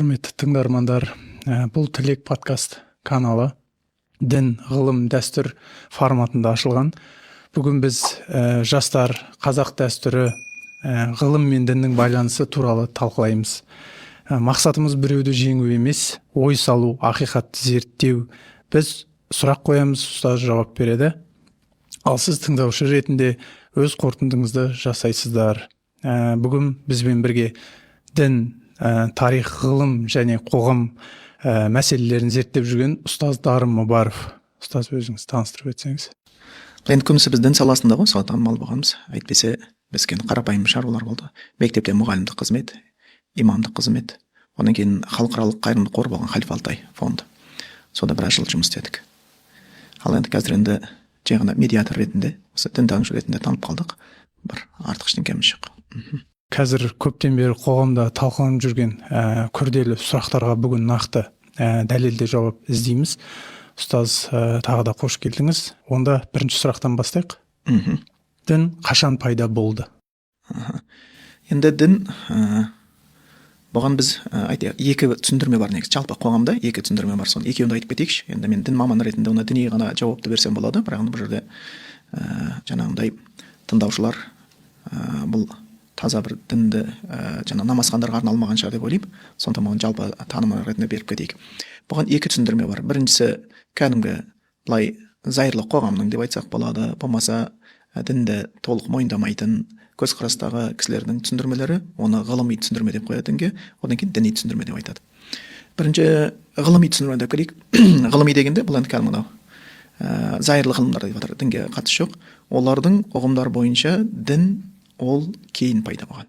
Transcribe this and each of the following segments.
Құрметті тыңдармандар, бұл Тілек подкаст каналы дін, ғылым, дәстүр форматында ашылған. Бүгін біз жастар қазақ дәстүрі, ғылым мен діннің байланысы туралы талқылаймыз. Мақсатымыз біреуді жеңу емес, ой салу, ақиқатты зерттеу. Біз сұрақ қоямыз, ұстаз жауап береді. Ал сіз тыңдаушы ретінде өз қорытындыңызды жасайсыздар. Бүгін бізбен бірге дін, тарих, ғылым және қоғам мәселелерін зерттеп жүрген ұстаз Дарын Мұбаров. Ұстаз, өзіңіз таныстырып өтсеңіз. Енді көбісі біз дін саласында ғой, соған танымал болғанбыз. Әйтпесе біз қарапайым шаруалар болды. Мектепте мұғалімдік қызмет, имамдық қызмет, одан кейін халықаралық қайырымдылық қор болған Халиф Алтай фонды. Сода біраз жыл жұмыс істедік. Ал енді қазір енді жай ғана медиатор ретінде, осы дінтанушы ретінде танып қалдық. Бір артық ештеңкеміз жоқ. Қазір көптен бері қоғамда талқыланып жүрген күрделі сұрақтарға бүгін нақты дәлелді жауап іздейміз. Ұстаз, тағы да қош келдіңіз. Онда бірінші сұрақтан бастайық. Дін қашан пайда болды? Енді дін, бұған біз екі түсіндірме бар негізі. Жалпы қоғамда екі түсіндірме бар. Соны екеуінде айтып кетейікші. Енді мен дін маманы ретінде оны діни ғана жауапты берсем болады. Бірақ бұл жерде жаңағындай тыңдаушылар бұл таза бір дінді намазхандарға арналмаған шығар деп ойлаймын. Сондықтан бұған жалпы танымы ретінде беріп кетейік. Бұған екі түсіндірме бар. Біріншісі кәдімгі былай зайырлы қоғамның деп айтсақ болады, болмаса дінді толық мойындамайтын көзқарастағы кісілердің түсіндірмелері, оны ғылыми түсіндірме деп қояды дінге, одан кейін діни түсіндірме деп айтады. Бірінші ғылыми түсіндірме деп келейік. Ғылыми дегенде бұл енді кәдімгі зайырлы ғылымдар деп жатыр, дінге қатысы жоқ. Олардың ұғымдар бойынша дін ол кейін пайда болған.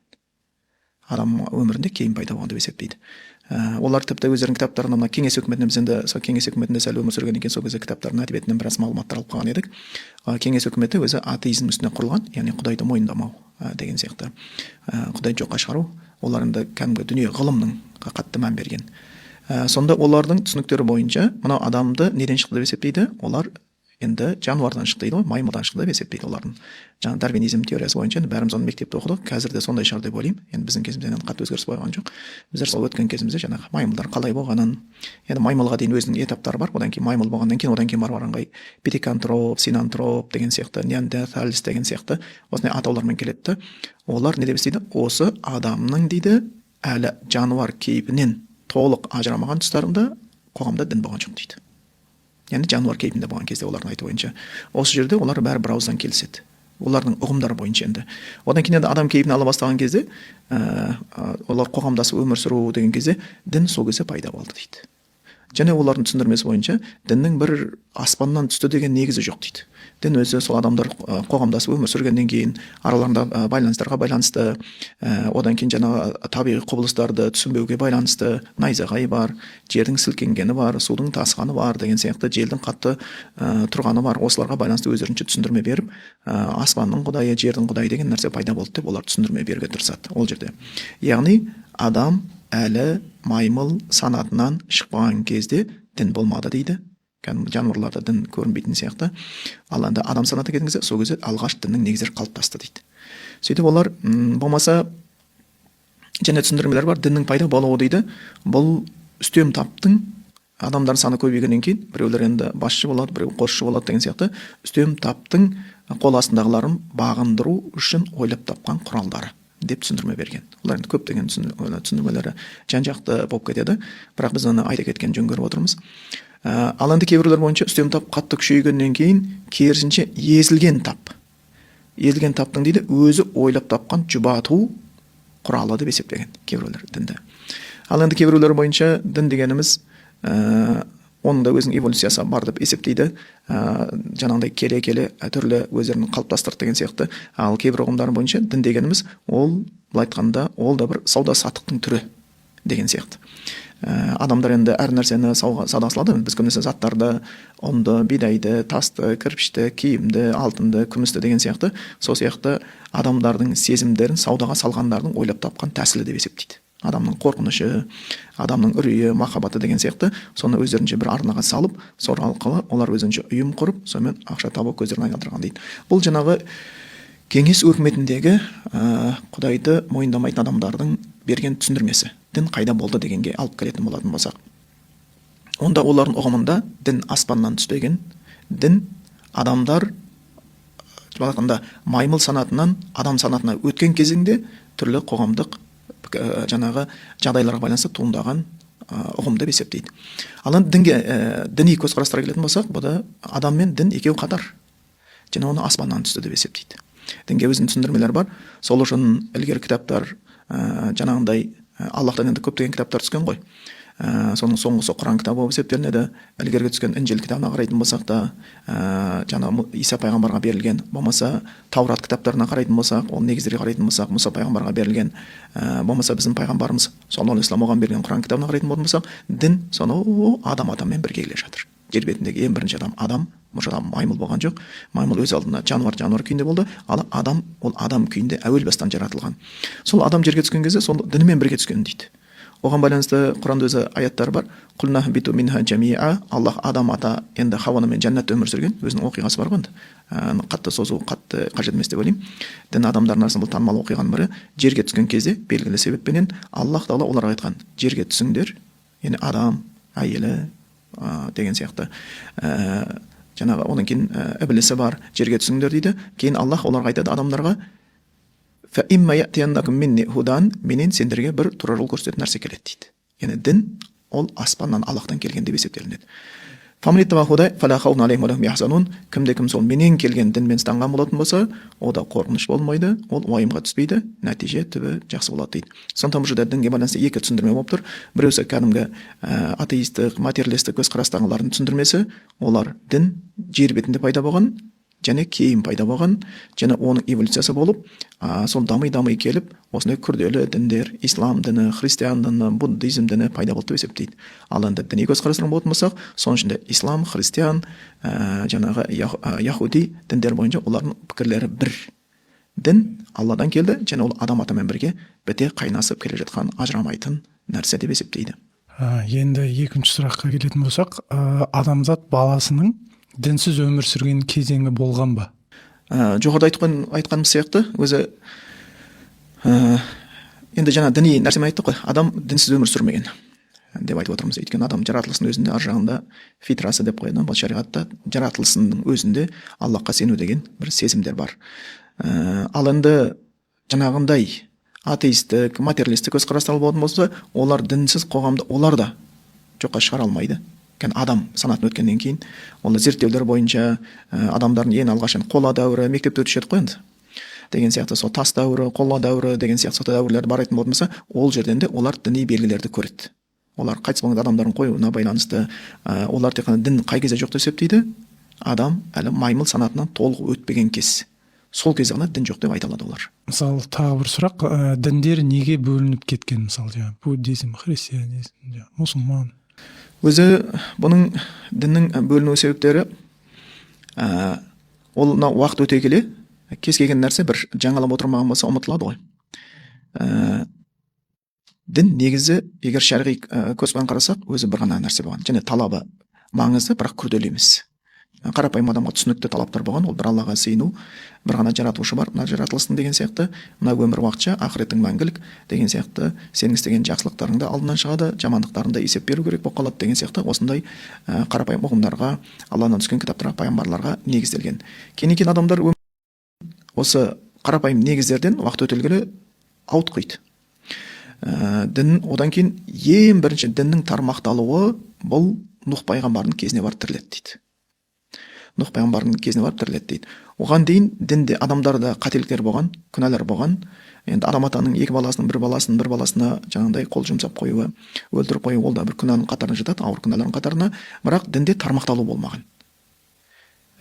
Адам өмірінде кейін пайда болған деп есептейді. Олар тіпті өздерінің кітаптарына, мына кеңес өкіметінде, біз енді сол кеңес өкіметінде сәл өмір сүрген екен, сол кезде кітаптарының әдебиетінен біраз мағлұматтар алып қалған едік. Кеңес өкіметі өзі атеизм үстіне құрылған, яғни Құдайды мойындамау деген сияқты. Құдайды жоққа шығару, олар енді кәдімгі дүние ғылымның қатты мән берген. Сонда олардың түсініктері бойынша мынау адамды неден шықты деп есептейді? Олар енді жануардан шықты дейді ғой, маймылдан шықты деп есептейді олардың. Жаңа дарвинизм теориясы бойынша бәріміз оны мектепте оқыдық. Қазір де сондай шығар деп ойлаймын. Енді біздің кезімізде қатты өзгеріс болған жоқ. Біздер сол өткен кезімізде жаңағы маймылдар қалай болғанын, енді маймылға дейін өзінің этаптары бар. Одан кейін маймыл болғаннан кейін, одан кейін барғанға питекантроп, синантроп деген сияқты, неандерталец деген сияқты осындай атаулармен келеді. Олар не деп істейді? Осы адамның дейді әлі жануар кейпінен толық ажырамаған тұстарында қоғамда дін болған жоқ дейді. Яғни жануар кейпінде болған кезде олардың айту бойынша. Осы жерде олар бәрі бір ауыздан келіседі. Олардың ұғымдары бойынша енді. Одан кейін адам кейпін ала бастаған кезде, олар қоғамдасып өмір сүру деген кезде дін сол кезде пайда болды дейді. Және олардың түсіндірмесі бойынша діннің бір аспаннан түсті деген негізі жоқ дейді. Дін өзі сол адамдар қоғамдасып өмір сүргеннен кейін араларында байланыстарға байланысты, одан кейін жаңағы табиғи құбылыстарды түсінбеуге байланысты, найзағай бар, жердің сілкінгені бар, судың тасқаны бар деген сияқты, желдің қатты тұрғаны бар. Осыларға байланысты өздерінше түсіндірме беріп, аспанның құдайы, жердің құдайы деген нәрсе пайда болды деп олар түсіндірме беруге тырысады ол жерде. Яғни адам әлі маймыл санатынан шықпаған кезде дін болмады дейді. Жануарларда дін көрінбейтін сияқты. Ал енді адам санаты келген кезде сол кезде алғаш діннің негіздері қалыптасты дейді. Сөйтіп олар болмаса және түсіндірмелер бар, діннің пайда болуы дейді. Бұл үстем таптың адамдар саны көбейгеннен кейін, біреулер енді басшы болады, біреу қосшы болады деген сияқты, үстем таптың қол астындағыларын бағындыру үшін ойлап тапқан құралдары деп түсіндірме берген. Олар енді көптеген түсіндірмелері жан-жақты болып кетеді, бірақ біз оны айта кеткен жөн көріп отырмыз. Ал енді кейбіреулер бойынша үстем тап қатты күшейгеннен кейін керісінше езілген тап. Езілген таптың дейді өзі ойлап тапқан жұбату құралы деп есептеген кейбіреулер дінді. Ал енді кейбіреулер бойынша дін дегеніміз оның да өзінің эволюциясы бар деп есептейді. Жаңағыдай келе түрлі өздерін қалыптастырды деген сияқты. Ал кейбір ұғымдар бойынша дін дегеніміз ол былай айтқанда ол да бір сауда-саттықтың түрі деген сияқты. Адамдар енді әр нәрсені сауда салады. Біз көбінесе заттарды, ұнды, бидайды, тасты, кірпішті, киімді, алтынды, күмісті деген сияқты. Сол сияқты адамдардың сезімдерін саудаға салғандардың ойлап тапқан тәсілі деп есептейді. Адамның қорқынышы, адамның үрейі, махаббаты деген сияқты соны өздерінше бір арнаға салып, сол арқылы олар өзінше ұйым құрып, сонымен ақша табу көздерін айналдырған дейді. Бұл жаңағы кеңес өкіметіндегі Құдайды мойындамайтын адамдардың берген түсіндірмесі. дін қайда болды дегенге алып келетін болатын болсақ, онда олардың ұғымында дін аспаннан түспеген, дін адамдар айтқанда маймыл санатынан адам санатына өткен кезеңде түрлі қоғамдық жаңағы жағдайларға байланысты туындаған ұғым деп есептейді. Ал енді дінге діни көзқарастарға келетін болсақ, бұда адам мен дін екеуі қатар, және оны аспаннан түсті деп есептейді. Дінге өзінің түсіндірмелері бар. Сол үшін ілгері кітаптар жаңағындай Аллахтан енді көптеген кітаптар түскен ғой. Соның соңғысы Құран кітабы болып есептелінеді. Ілгерге түскен Інжіл кітабына қарайтын болсақ та, жаңа Иса пайғамбарға берілген, болмаса Таурат кітаптарына қарайтын болсақ, ол негіздерге қарайтын болсақ, Мұса пайғамбарға берілген, болмаса біздің пайғамбарымыз саллаллаху алейхи вассалам оған берген Құран кітабына қарайтын болсақ, дін сонау адаммен бірге келе жатыр. Жер бетіндегі ең бірінші адам, бұл адам маймыл болған жоқ. Маймыл өз алдына жануар күйінде болды, ал адам ол адам күйінде әуел бастан жаратылған. Сол адам жерге түскен кезде сол дінімен бірге түскен дейді. Оған байланысты Құранда өзі аяттар бар. Құлна биту минха жамиа. Аллах адам ата енді Хауамен жәннатта өмір сүрген, өзінің оқиғасы бар ғой. Қатты созу қатты қажет емес деп ойлаймын. Дін адамдардың арасында бұл танымал оқиғаның бірі. Жерге түскен кезде белгілі себеппенен Аллах Тағала оларға айтқан: жерге түсіңдер, яғни адам, әйелі деген сияқты. Жаңағы онан кейін іблісі бар, жерге түсіңдер дейді. Кейін Аллах оларға айтады адамдарға: менен сендерге бір тура жол көрсететін нәрсе келеді дейді. Яғни дін ол аспаннан Аллахтан келген деп есептелінеді. Кімде-кім сол менен келген дінмен ұстанған болатын болса, ода қорқыныш болмайды, ол уайымға түспейді, нәтиже түбі жақсы болады дейді. Сондықтан бұл жерде дінге байланысты екі түсіндірме болып тұр. Біреусі кәдімгі атеистік, материалистік көзқарастағылардың түсіндірмесі, олар дін жер бетінде пайда болған, және кейін пайда болған, және оның эволюциясы болып, сол дамый келіп, осындай күрделі діндер, ислам діні, христиан діні, буддизм діні пайда болды деп есептейді. Ал енді діни көзқарастарға болатын болсақ, соның ішінде ислам, христиан, жаңағы яхуди діндер бойынша олардың пікірлері бір. Дін Алладан келді, және ол адам атамен бірге біте қайнасып келе жатқан ажырамайтын нәрсе деп есептейді. Енді екінші сұраққа келетін болсақ, адамзат баласының дінсіз өмір сүрген кезеңі болған ба? Жоғарыда айтқанымыз сияқты, өзі енді жаңа діни нәрсемен айттық қой, адам дінсіз өмір сүрмеген деп айтып отырмыз. Өйткені адам жаратылысының өзінде ар жағында фитрасы деп қойды, бұл шариғатта жаратылысының өзінде Аллахқа сену деген бір сезімдер бар. Ал енді жаңағындай атеистік, материалистік көзқарастар болатын болса, олар дінсіз қоғамды олар да жоққа шығара алмайды. Адам санатын өткеннен кейін, ол зерттеулер бойынша адамдардың ең алғашын қола дәуірі, мектепте өтуші еді ғой енді. Деген сияқты сол тас дәуірі, қола дәуірі деген сияқты дәуірлерді бар айтын болмаса, ол жерден де олар діни белгілерді көреді. Олар қайтыс болған адамдардың қоюына байланысты, олар тек қана дін қай кезде жоқ деп есептейді? Адам әлі маймыл санатынан толық өтпеген кез. Сол кезде ғана дін жоқ деп айта алады олар. Мысалы, тағы бір сұрақ, діндер неге бөлініп кеткен? Мысалы, буддизм, христианизм, мұсылман. Өзі бұның діннің бөліну себептері, ол уақыт өте келе кез келген нәрсе бір жаңалап отырмаған болса ұмытылады ғой. Дін негізі, егер шарғи көзбен қарасақ, өзі бір ғана нәрсе болған, және талабы маңызды, бірақ күрделі емес. Қарапайым адамға түсінікті талаптар болған, ол бір Аллаға сыйыну, бір ғана жаратушы бар, мына жаратылыстың деген сияқты, мына өмір уақытша, ақыреттің мәңгілік деген сияқты, сенің істеген жақсылықтарыңда алдынан шығады, жамандықтарында есеп беру керек болып қалады деген сияқты, осындай қарапайым ұғымдарға, Алладан түскен кітаптарға, пайғамбарларға негізделген. Кейін адамдар осы қарапайым негіздерден уақыт өте келе ауытқиды. Дін одан кейін ең бірінші діннің тармақталуы бұл Нұх пайғамбардың кезіне барып тіріледі дейді. Нұх пайғамбардың кезіне барып тіріледі дейді. Оған дейін дінде адамдарда қателіктер болған, күнәлар болған. Енді адам атаның екі баласының бір баласына жаңағыдай қол жұмсап қоюы, өлтіріп қоюы, ол да бір күнәнің қатарына жатады, ауыр күнәлардың қатарына, бірақ дінде тармақталу болмаған.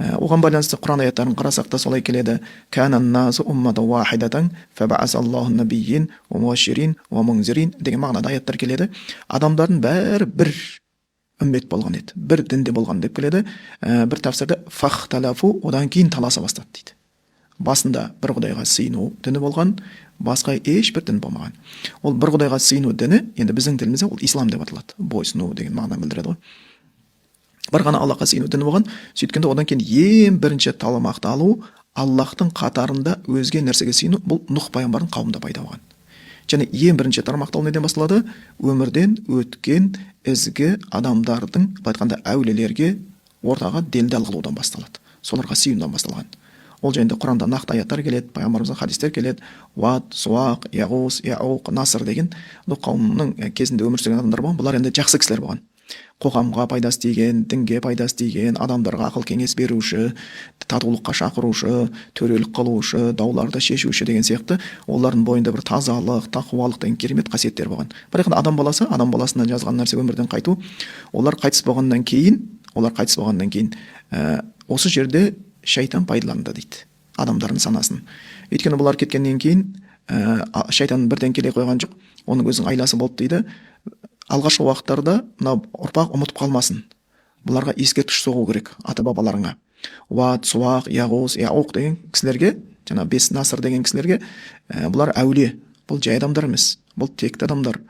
Оған байланысты Құран аяттарын қарасақ та солай келеді. Канан-насу умматан вахидатан фабаасаллаху набийин ва мубашширин ва мунзирин деген мағынада аяттар келеді. Адамдардың бәрі бір үммет болған еді, бір дінде болған деп келеді. Бір тәфсірде фахталафу, одан кейін таласа бастады дейді. Басында бір құдайға сыйыну діні болған, басқа ешбір дін болмаған. Ол бір құдайға сыйыну діні, енді біздің тілімізде ол ислам деп аталады. Бойсыну деген мағынаны білдіреді ғой. Бір ғана Аллахқа сыйыну діні болған. Сөйткенде одан кейін ең бірінші таламақты алу, Аллахтың қатарында өзге нәрсеге сыйыну, бұл Нұх пайғамбардың қауымында пайда болған. және ең бірінші тармақталу неден басталады? Өмірден өткен ізгі адамдардың, былай айтқанда әулиелерге ортаға делдал қылудан басталады. Соларға сыюдан басталған. Ол жайында Құранда нақты аяттар келеді, пайғамбарымыздан хадистер келеді. Уат, Суақ, Яғус, Яуқ, Насыр деген қауымның кезінде өмір сүрген адамдар болған. Бұлар енді жақсы кісілер болған. Қоғамға пайдасы тиген, дінге пайдасы тиген, адамдарға ақыл кеңес беруші, татулыққа шақырушы, төрелік қылушы, дауларды шешуші деген сияқты олардың бойында бір тазалық, тақуалық деген керемет қасиеттер болған. Бірақ адам баласына жазған нәрсе өмірден қайту. Олар қайтыс болғаннан кейін осы жерде шайтан пайдаланды дейді адамдардың санасын. Өйткені бұлар кеткеннен кейін шайтан бірден келе қойған жоқ, оның өзінің айласы болды дейді. Алғашқы уақыттарда мына ұрпақ ұмытып қалмасын, бұларға ескерткіш соғу керек ата бабаларыңа. Уат, Суақ, Яғус, Яуқ деген кісілерге, жаңа 5 Насыр деген кісілерге бұлар әулие, бұл жай адамдар емес, бұл текті адамдар,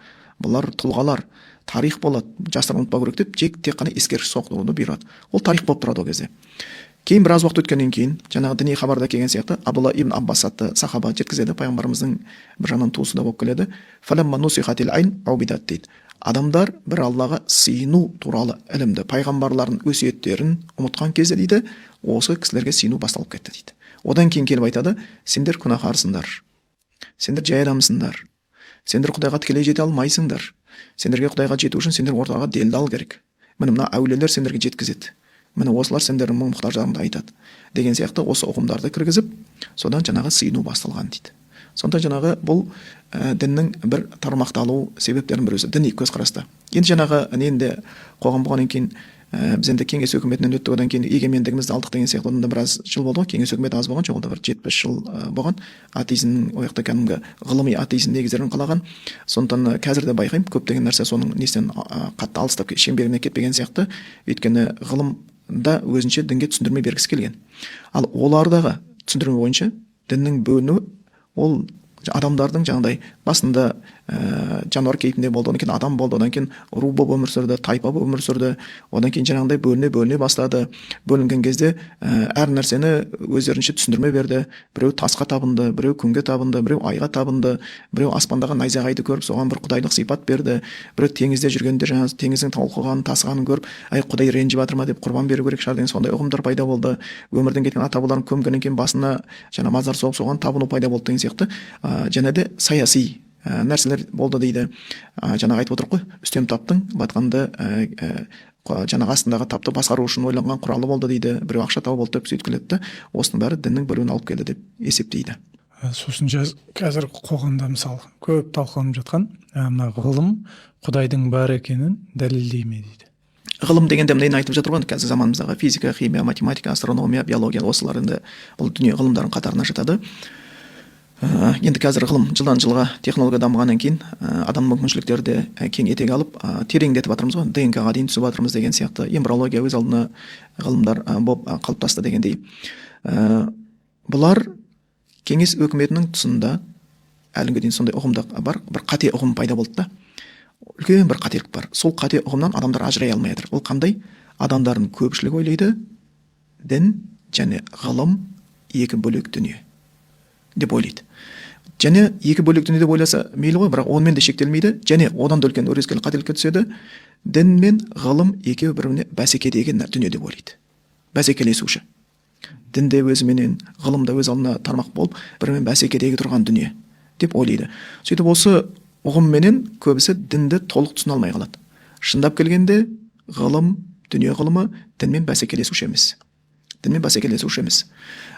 бұлар тұлғалар, тарих болады, жастар ұмытпау керек деп тек қана ескерткіш соғуды бұйырады. Ол тарих болып тұрады ол кезде. Кейін біраз уақыт өткеннен кейін, жаңағы діни хабарда келген сияқты, Абдулла ибн Аббас атты сахаба жеткізеді, пайғамбарымыздың бір жағынан туысы да болып келеді. Фаламма нусихатил айн аубидат дейді. Адамдар бір Аллаға сыйыну туралы ілімді, пайғамбарлардың өсиеттерін ұмытқан кезде дейді, осы кісілерге сыйыну басталып кетті дейді. Одан кейін келіп айтады, сендер күнәһарсыңдар, сендер жай адамсыңдар, сендер Құдайға тікелей жете алмайсыңдар, сендерге Құдайға жету үшін сендер ортаға делдал керек. Міне мына әулиелер сендерге жеткізеді. Міне осылар сендердің мұң-мұқтаждарыңды айтады деген сияқты осы ұғымдарды кіргізіп, содан жаңағы сыйыну басталған дейді. Сонда жаңағы бұл діннің бір тармақталу себептерінің бір өзі діни көзқараста. Енді жаңағы енді қоғам болғаннан кейін біз енді кеңес өкіметінен өттік, одан кейін егемендігімізді алдық деген сияқты. Онда біраз жыл болды ғой, кеңес өкіметі аз болған жоқ, ол да бір 70 жыл болған. Атеизмнің ол жақта кәдімгі ғылыми атеизм негіздерін қалаған. Сондықтан қазір де байқаймын, көптеген нәрсе соның несінен қатты алыстап шеңберіне кетпеген сияқты. Өйткені ғылымда өзінше дінге түсіндірме бергісі келген. Ал олардағы түсіндірме бойынша діннің бөлінуі ол адамдардың жаңағыдай басында жануар кейпінде болды, одан кейін адам болды, одан кейін ру болып өмір сүрді, тайпа болып өмір сүрді, одан кейін жаңағыдай бөліне бастады. Бөлінген кезде әр нәрсені өздерінше түсіндірме берді. Біреу тасқа табынды, біреу күнге табынды, біреу айға табынды, біреу аспандағы найзағайды көріп соған бір құдайлық сипат берді, біреу теңізде жүргенде жаңағы теңіздің толқығанын, тасығанын көріп, ай Құдай ренжіп жатыр ма деп құрбан беру керек шығар деген сондай ұғымдар пайда болды. Өмірден кеткен ата бабаларын көмгеннен кейін басына жаңа мазар соғып соған табыну пайда болды деген сияқты және де саяси нәрселер болды дейді. Жаңағы айтып отырық қой, үстем таптың батқанды жаңағы астындағы тапты басқару үшін ойланған құралы болды дейді. Біреу ақша тауып болды деп сөйтіп келеді. Осының бәрі діннің бөлуін алып келді деп есептейді. Сосын қазір қоғамда мысалы көп талқыланып жатқан мына ғылым Құдайдың бар екенін дәлелдей ме дейді. Ғылым дегенде нені айтып жатыр ғой, қазір заманымыздағы физика, химия, математика, астрономия, биология, осылар енді бұл дүние ғылымдардың қатарына жатады. Енді қазір ғылым жылдан жылға технология дамығаннан кейін адам мүмкіншіліктерді кең етек алып тереңдетіп жатырмыз ғой, ДНК-ға дейін түсіп жатырмыз деген сияқты. Эмбриология өз алдына ғылымдар болып қалыптасты дегендей. Бұлар кеңес өкіметінің тұсында әліге дейін сондай ұғымда бар, бір қате ұғым пайда болды да. Үлкен бір қателік бар. Сол қате ұғымнан адамдар ажырай алмай жатыр. Ол қандай? Адамдардың көпшілігі ойлайды, дін және ғылым екі бөлек дүние деп ойлайды. Және екі бөлек дүние деп ойласа мейлі ғой, бірақ онымен де шектелмейді. Және одан да үлкен өрескел қателікке түседі. Дін мен ғылым екеуі бір-біріне бәсекедегі дүние деп ойлайды. Бәсекелесуші. Дін де өзіменен, ғылым да өз алдына тармақ болып, бірімен бәсекедегі тұрған дүние деп ойлайды. Сөйтіп осы ұғымменен көбісі дінді толық түсіне алмай қалады. Шындап келгенде ғылым, дүние ғылымы дінмен бәсекелесуші емес. Дінмен бәсекелесуші емес.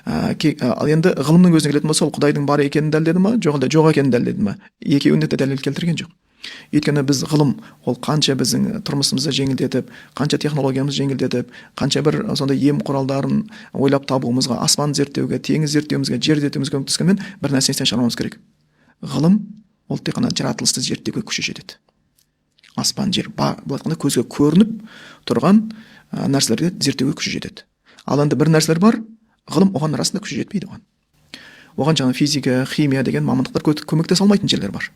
Ал енді ғылымның өзіне келетін болса, ол Құдайдың бар екенін дәлелдеді ма, жоқ екенін дәлелдеді ма? Екеуіне де дәлел келтірген жоқ. Өйткені біз ғылым ол қанша біздің тұрмысымызды жеңілдетіп, қанша технологиямызды жеңілдетіп, қанша бір сондай ем құралдарын ойлап табуымызға, аспан зерттеуге, теңіз зерттеуімізге, жер зерттеуімізге көмектескенмен бір нәрсе естен шығаруымыз керек. Ғылым ол тек қана жаратылысты зерттеуге күші жетеді. Аспан, жер, былай айтқанда көзге көрініп тұрған нәрселерге зерттеуге күші жетеді. Ал енді бір нәрселер бар, ғылым оған расында күші жетпейді оған. Оған жаңа физика, химия деген мамандықтар көмектесе алмайтын жерлер бар.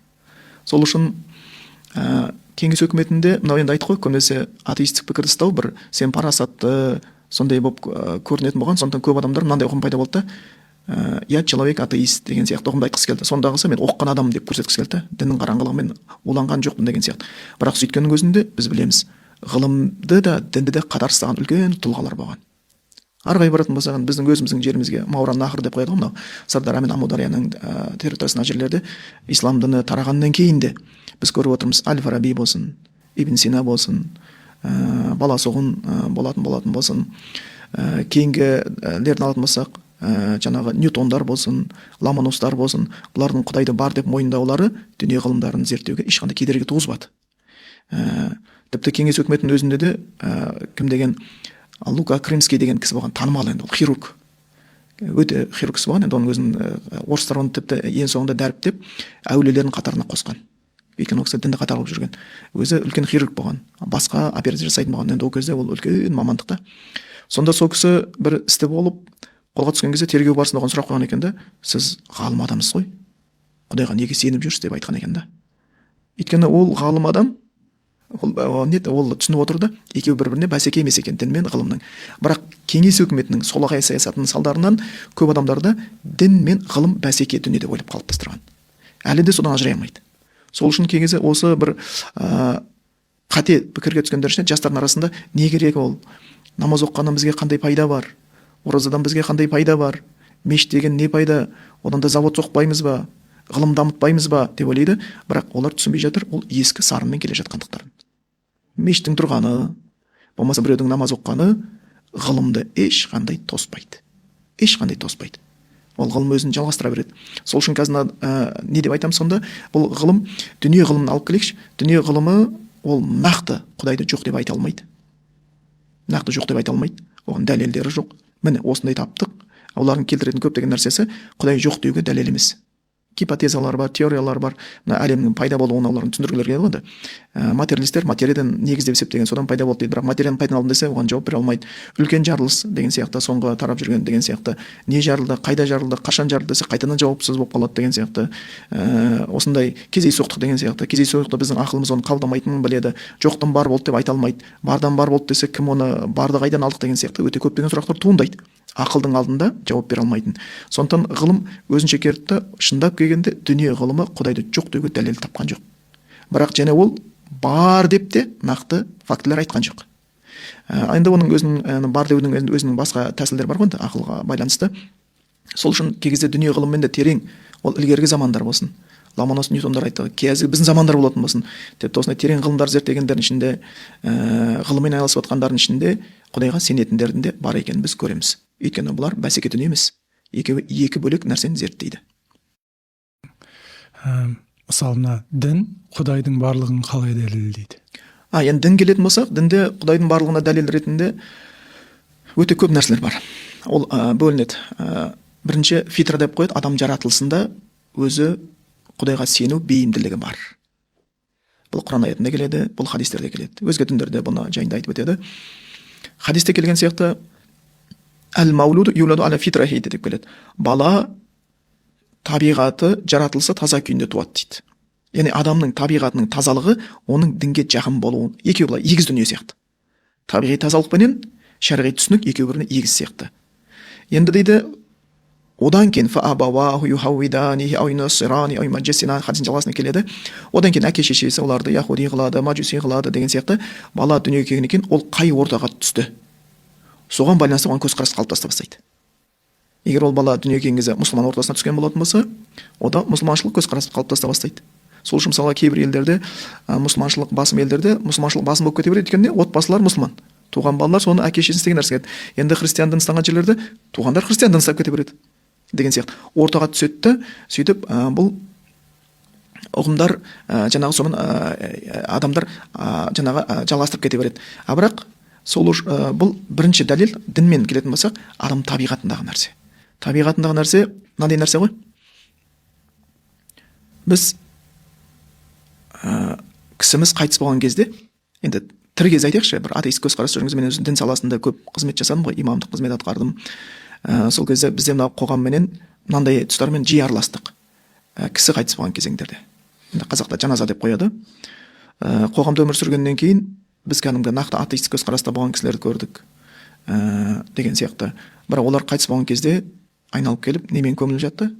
Сол үшін кеңес өкіметінде мынау енді айтық қой, көбінесе атеистік пікірді ұстау бір сен парасатты сондай болып көрінетін болған. Сондықтан көп адамдар мынандай ұғым пайда болды да, я человек атеист деген сияқты ұғымды айтқысы келді. Сондағысы мен оқыған адаммын деп көрсеткісі келді. Діннің қараңғылығымен уланған жоқпын деген сияқты. Бірақ сөйткеннің өзінде біз білеміз, ғылымды да дінді де қатар ұстаған үлкен тұлғалар болған. Ары қарай баратын болсақ, біздің өзіміздің жерімізге Мауран Нахр деп қояды ғой, мынау Сардара мен Амударияның территориясына жерлерде ислам діні тарағаннан кейін де біз көріп отырмыз, Аль-Фараби болсын, Ибн Сина болсын, Баласоғын болатын болсын, кейінгілерін алатын болсақ, жаңағы Ньютондар болсын, Ломоностар болсын, бұлардың құдайды бар деп мойындаулары дүние ғылымдарын зерттеуге ешқандай кедергі туғызбады. Тіпті кеңес өкіметінің өзінде де кім деген Лука Крымский деген кісі болған, танымал, енді ол хирург, өте хирург кісі болған. Енді оның өзін орыстар оны тіпті ең соңында дәріптеп әулиелердің қатарына қосқан. Өйткені ол кісі дінді қатар алып жүрген, өзі үлкен хирург болған, басқа операция жасайтын болған. Енді ол кезде ол үлкен мамандықта. Сонда сол кісі бір істі болып қолға түскен кезде тергеу барысында оған сұрақ қойған екен да, сіз ғалым адамсыз ғой, Құдайға неге сеніп жүрсіз деп айтқан екен да. Өйткені ол ғалым адам, ол түсініп отыр да, екеуі бір-біріне бәсеке емес екен, дін мен ғылымның. Бірақ кеңес өкіметінің солағай саясатының салдарынан көп адамдарда дін мен ғылым бәсеке дүние деп ойлап қалыптастырған. Әлі де содан ажырай алмайды. Сол үшін кей кезде осы бір қате пікірге түскендер ішінде жастардың арасында не керек, ол намаз оқығаннан бізге қандай пайда бар, оразадан бізге қандай пайда бар, мешіт деген не пайда, одан да завод соқпаймыз ба, ғылым дамытпаймыз ба деп ойлайды. Бірақ олар түсінбей жатыр, ол ескі сарынмен келе жатқандықтарын. Мешіттің тұрғаны, болмаса біреудің намаз оққаны ғылымды ешқандай тоспайды. Ол ғылым өзін жалғастыра береді. Сол үшін қазір не деп айтамын сонда? Бұл ғылым, дүние ғылымын алып келейікші. Дүние ғылымы ол нақты Құдайды жоқ деп айта алмайды. Оған дәлелдері жоқ. Міне осындай таптық. Олардың келтіретін көптеген нәрсесі Құдай жоқ деуге дәлел емес. Гипотезалар бар, теориялар бар. Мына әлемнің пайда болуына олардың түсіндірулері келеді. Материалистер материядан негіздеп есептеген, содан пайда болды дейді. Бірақ материяның пайда алдын десе, оған жауап бере алмайды. Үлкен жарылыс деген сияқты, соңғы тарап жүрген деген сияқты, не жарылды, қайда жарылды, қашан жарылды десе, қайтадан жауапсыз болып қалады деген сияқты. Осындай кездейсоқтық деген сияқты. Кездейсоқтықта біздің ақылымыз оны қабылдамайтынын біледі. Жоқтан бар болды деп айта алмайды. Бардан бар болды десе, кім оны барды қайдан алдық деген сияқты өте көптеген сұрақтар туындайды. Ақылдың алдында жауап бере алмайтын. Сондықтан ғылым өзінше керді, шындап келгенде дүние ғылымы Құдайды жоқ деуге дәлел тапқан жоқ. Бірақ және ол бар деп те нақты фактілер айтқан жоқ. Енді оның өзінің бар деудің өзінің басқа тәсілдері бар ғой, ақылға байланысты. Сол үшін кей кезде дүние ғылыммен де терең, ол ілгергі замандар болсын, Ломонос, Ньютондар айтты, қазір біздің замандар болатын болсын, тіпті осындай терең ғылымдар зерттегендердің ішінде, ғылыммен айналысып отқандардың ішінде Құдайға сенетіндердің де бар екенін біз көреміз. Өйткені бұлар бәсеке дүние емес. Екеуі екі бөлек нәрсені зерттейді. Мысалына, дін Құдайдың барлығын қалай дәлелдейді? Енді дін келетін болсақ, дінде Құдайдың барлығына дәлел ретінде өте көп нәрселер бар. Ол бөлінеді. Бірінші фитра деп қояды, адам жаратылысында өзі Құдайға сену бейімділігі бар. Бұл Құран аятында келеді, бұл хадистерде келеді. Өзге діндерде бұны жайында айтып өтеді. Хадисте келген сияқты әл-маулуду юладу аля фитрахи деп келеді. Бала табиғаты, жаратылысы таза күйінде туады дейді. Яғни адамның табиғатының тазалығы оның дінге жақын болуы, екеуі былай егіз дүние сияқты. Табиғи тазалық пенен шарғи түсінік екеуі біріне егіз сияқты. Енді дейді, одан кейін фаабаваху юхауиданихи ау юнассирани ау юмаджиссина хадистің жалғасына келеді. Одан кейін әке шешесі оларды яхуди қылады, маджуси қылады деген сияқты. Бала дүниеге келгеннен кейін ол қай ортаға түсті, соған байланысты оған көзқарас қалыптаса бастайды. Егер ол бала дүниеге келген кезде мұсылман ортасына түскен болатын болса, ода мұсылманшылық көзқарас қалыптаса бастайды. Сол үшін мысалы кейбір елдерде, мұсылманшылық басым елдерде мұсылманшылық басым болып кете береді, өйткені отбасылар мұсылман, туған балалар соны әке шешесі істеген нәрсе. Енді христиан дін ұстанған жерлерде туғандар христиан дін ұстап кете береді деген сияқты. Ортаға түседі, сөйтіп бұл ұғымдар жаңағы соның адамдар жаңағы жалғастырып кете береді. Бірақ сол бұл бірінші дәлел, дінмен келетін болсақ, адам табиғатындағы нәрсе. Табиғатындағы нәрсе мынандай нәрсе ғой. Біз кісіміз қайтыс болған кезде, енді тірі кез айтайықшы, бір атеист көзқарас жүргенде, мен өзім дін саласында көп қызмет жасадым ғой, имамдық қызмет атқардым. Сол кезде бізде мына қоғамменен мынандай тұстармен жиі араластық. Кісі қайтыс болған кезеңдерде. Енді қазақта жаназа деп қояды. Қоғамда өмір сүргеннен кейін біз кәдімгі нақты атеист көзқараста болған кісілерді көрдік деген сияқты. Бірақ олар қайтыс болған кезде айналып келіп немен көміліп жатты?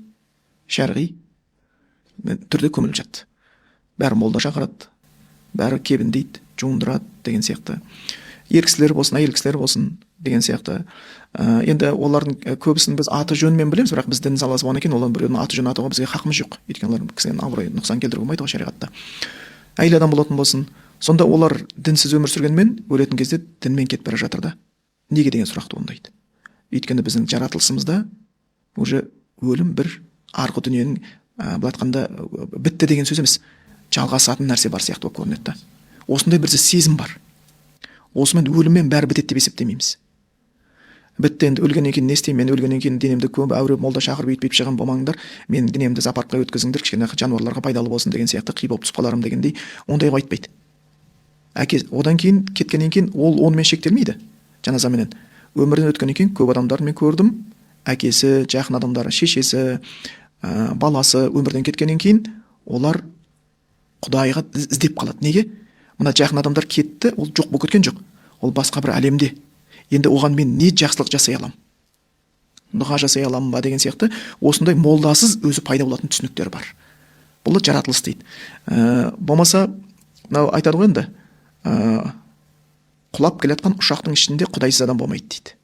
Шәрғи түрде көміліп жатты. Бәрі молда шақырады, бәрі кебіндейді, жуындырады деген сияқты. Ер кісілер болсын, әйел кісілер болсын деген сияқты. Енді олардың көбісін біз аты жөнмен білеміз, бірақ біз дін саласы болғаннан кейін олардың біреудің аты жөнін атауға бізге хақымыз жоқ. Өйткені олар кісінің абыройына нұқсан келтіруге болмайды ғой шариғатта. Әйел адам болатын болсын, сонда олар дінсіз өмір сүргенмен өлетін кезде дінмен кетіп бара жатыр да. Неге деген сұрақ туындайды. Өйткені біздің жаратылысымызда уже өлім бір арғы дүниенің былай айтқанда бітті деген сөз емес, жалғасатын нәрсе бар сияқты болып көрінеді. Осындай бір сезім бар. Осымен өліммен бәрі бітеді деп есептемейміз. Бітті, енді өлгеннен кейін не істеймін? Мен өлгеннен кейін денемді көп әуре молда шақырып өйтіп шығын болмаңдар, мен денемді зоопаркқа өткізіңдер, кішкене жануарларға пайдалы болсын деген сияқты қи болып түсіп қаларым дегендей, ондай айтпайды. Әке одан кейін кеткеннен кейін ол онымен шектелмейді. Жаназаменен өмірден өткеннен кейін көп адамдарды мен көрдім. Әкесі, жақын адамдары, шешесі, баласы өмірден кеткеннен кейін олар Құдайға іздеп қалады. Неге? Мына жақын адамдар кетті, ол жоқ болып кеткен жоқ. Ол басқа бір әлемде. Енді оған мен не жақсылық жасай аламын? Дұға жасай аламын ба деген сияқты осындай молдасыз өзі пайда болатын түсініктер бар. Бұл жаратылыс дейді. Болмаса, мынау айтады ғой енді, құлап келе жатқан ұшақтың ішінде құдайсыз адам болмайды дейді.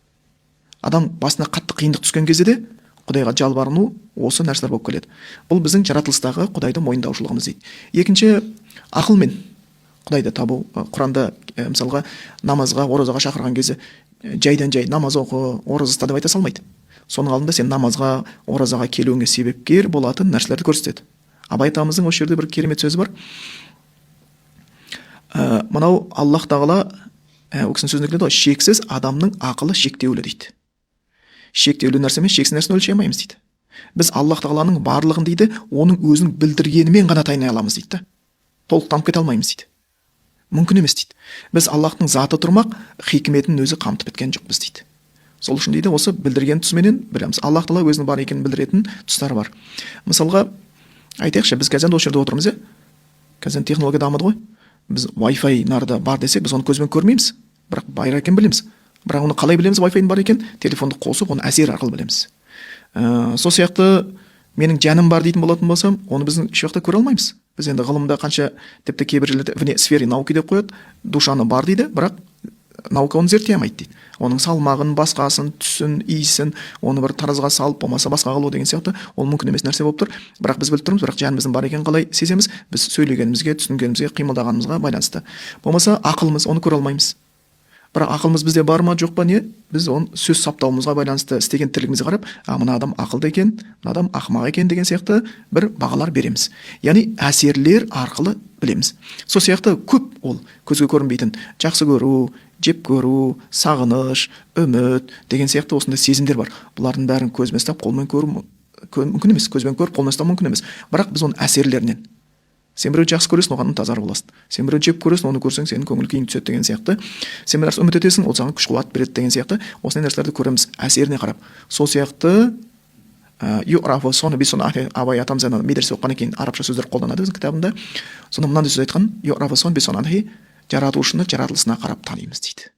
Адам басына қатты қиындық түскен кезде де Құдайға жалбарыну осы нәрселер болып келеді. Бұл біздің жаратылыстағы Құдайды мойындаушылығымыз дейді. Екінші, ақылмен Құдайды табу. Құранда мысалға намазға, оразаға шақырған кезде жайдан жай намаз оқы, ораза ұста деп айта салмайды. Соның алдында сен намазға, оразаға келуіңе себепкер болатын нәрселерді көрсетеді. Абай атамыздың осы жерде бір керемет сөзі бар. Мынау Аллах тағала ол кісінің сөзінде келеді ғой, шексіз адамның ақылы шектеулі дейді. Шектеулі нәрсемен шексіз нәрсені өлшей алмаймыз дейді. Біз Аллах тағаланың барлығын дейді, оның өзінің білдіргенімен ғана тайнай аламыз дейді. Толықтанып кете алмаймыз дейді. Мүмкін емес дейді. Біз Аллахтың заты тұрмақ, хикметін өзі қамтып біткен жоқпыз дейді. Сол үшін дейді, осы білдірген тұсыменен білеміз. Аллах тағала өзінің бар екенін білдіретін тұстары бар. Мысалға, айтайықшы, біз қазір осы жерде отырмыз, қазір технология дамыды ғой. Біз Wi-Fi нарда бар десек, біз оны көзбен көрмейміз, бірақ бар екенін білеміз. Бірақ оны қалай білеміз Wi-Fi-ның бар екен? Телефонды қосып, оны әсер арқылы білеміз. Сол сияқты менің жаным бар дейтін болатын болсам, оны біздің еш уақытта көре алмаймыз. Біз енді ғылымда қанша тіпті кейбір жерлерде вне сфере науки деп қояды, душаны бар дейді, бірақ наука оны зерттей алмайды дейді. Оның салмағын, басқасын, түсін, иісін, оны бір таразға салып, болмаса басқа қылу деген сияқты ол мүмкін емес нәрсе болып тұр. Бірақ біз біліп тұрмыз, бірақ жанымыздың бар екенін қалай сеземіз? Біз сөйлегенімізге, түсінгенімізге, қимылдағанымызға байланысты. Болмаса ақылымыз, оны көре алмаймыз. Бірақ ақылымыз бізде бар ма, жоқ па, не? Біз оны сөз саптауымызға байланысты істеген тірлігімізге қарап, мына адам ақылды екен, мына адам ақымақ екен деген сияқты бір бағалар береміз. Яғни әсерлер арқылы білеміз. Сол сияқты көп ол көзге көрінбейтін жақсы көру, жеп көру, сағыныш, үміт деген сияқты осындай сезімдер бар. Бұлардың бәрін көзбен ұстап, қолмен көру мүмкін емес, көзбен көріп, қолмен ұстау мүмкін емес. Бірақ біз оның әсерлерінен сен біреуді жақсы көресің, оған тазар боласың. Сен біреуді жеп көресің, оны көрсең, сенің көңіл күйің түседі деген сияқты. Сен бір нәрсе үміт етесің, ол саған күш-қуат береді деген сияқты. Осындай нәрселерді көреміз әсеріне қарап. Сол сияқты Абай атамыз медресе оқығаннан кейін арабша сөздер қолданады өзінің кітабында. Сонда мынандай сөз айтқан, жаратушыны жаратылысына қарап танимыз дейді.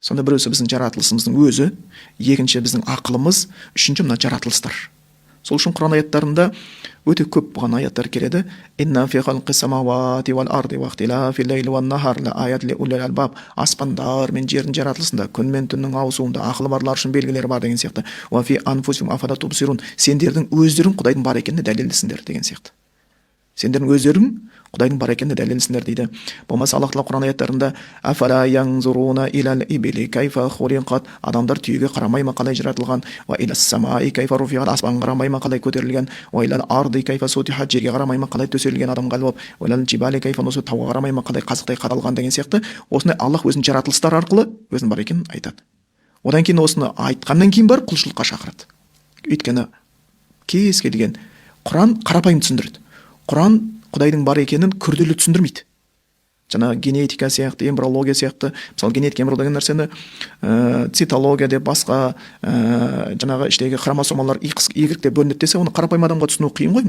Сонда біреусі біздің жаратылысымыздың өзі, екінші біздің ақылымыз, үшінші мына жаратылыстар. Сол үшін Құран аяттарында өте көп болған аяттар келеді. Инна фи халқис самауати вал арди ва ихтилафил лейли ван нахар ла аят ли улил албаб. Аспандар мен жердің жаратылысында, күн мен түннің ауысуында ақылы барлар үшін белгілері бар деген сияқты. Ва фи анфусихим афала тубсирун. Сендердің өздерің Құдайдың бар екеніне дәлелдесіңдер деген сияқты. Сендердің өздерің Құдайдың бар екеніне дәлелдесіңдер дейді. Болмаса Аллах тағала Құран аяттарында афала янзуруна илал ибили кайфа хулиқат. Адамдар түйеге қарамай ма қалай жаратылған? Ва илас самаи кайфа руфиат. Аспанға қарамай ма қалай көтерілген? Ва илал арди кайфа сутихат. Жерге қарамай ма қалай төселген адамға болып? Ва илал жибали кайфа нусут. Тауға қарамай ма қалай қазықтай қадалған деген сияқты. Осындай Аллах өзінің жаратылыстары арқылы өзінің бар екенін айтады. Одан кейін осыны айтқаннан кейін бар құлшылыққа шақырады. Өйткені кез келген Құран қарапайым түсіндіреді. Құран Құдайдың бар екенін күрделі түсіндірмейді. Жаңа генетика сияқты, эмбриология сияқты, мысалы генетика, эмбриология деген нәрсені цитология деп басқа жаңағы іштегі хромосомалар игрек деп бөлінеді десе, оны қарапайым адамға түсіну қиын ғой.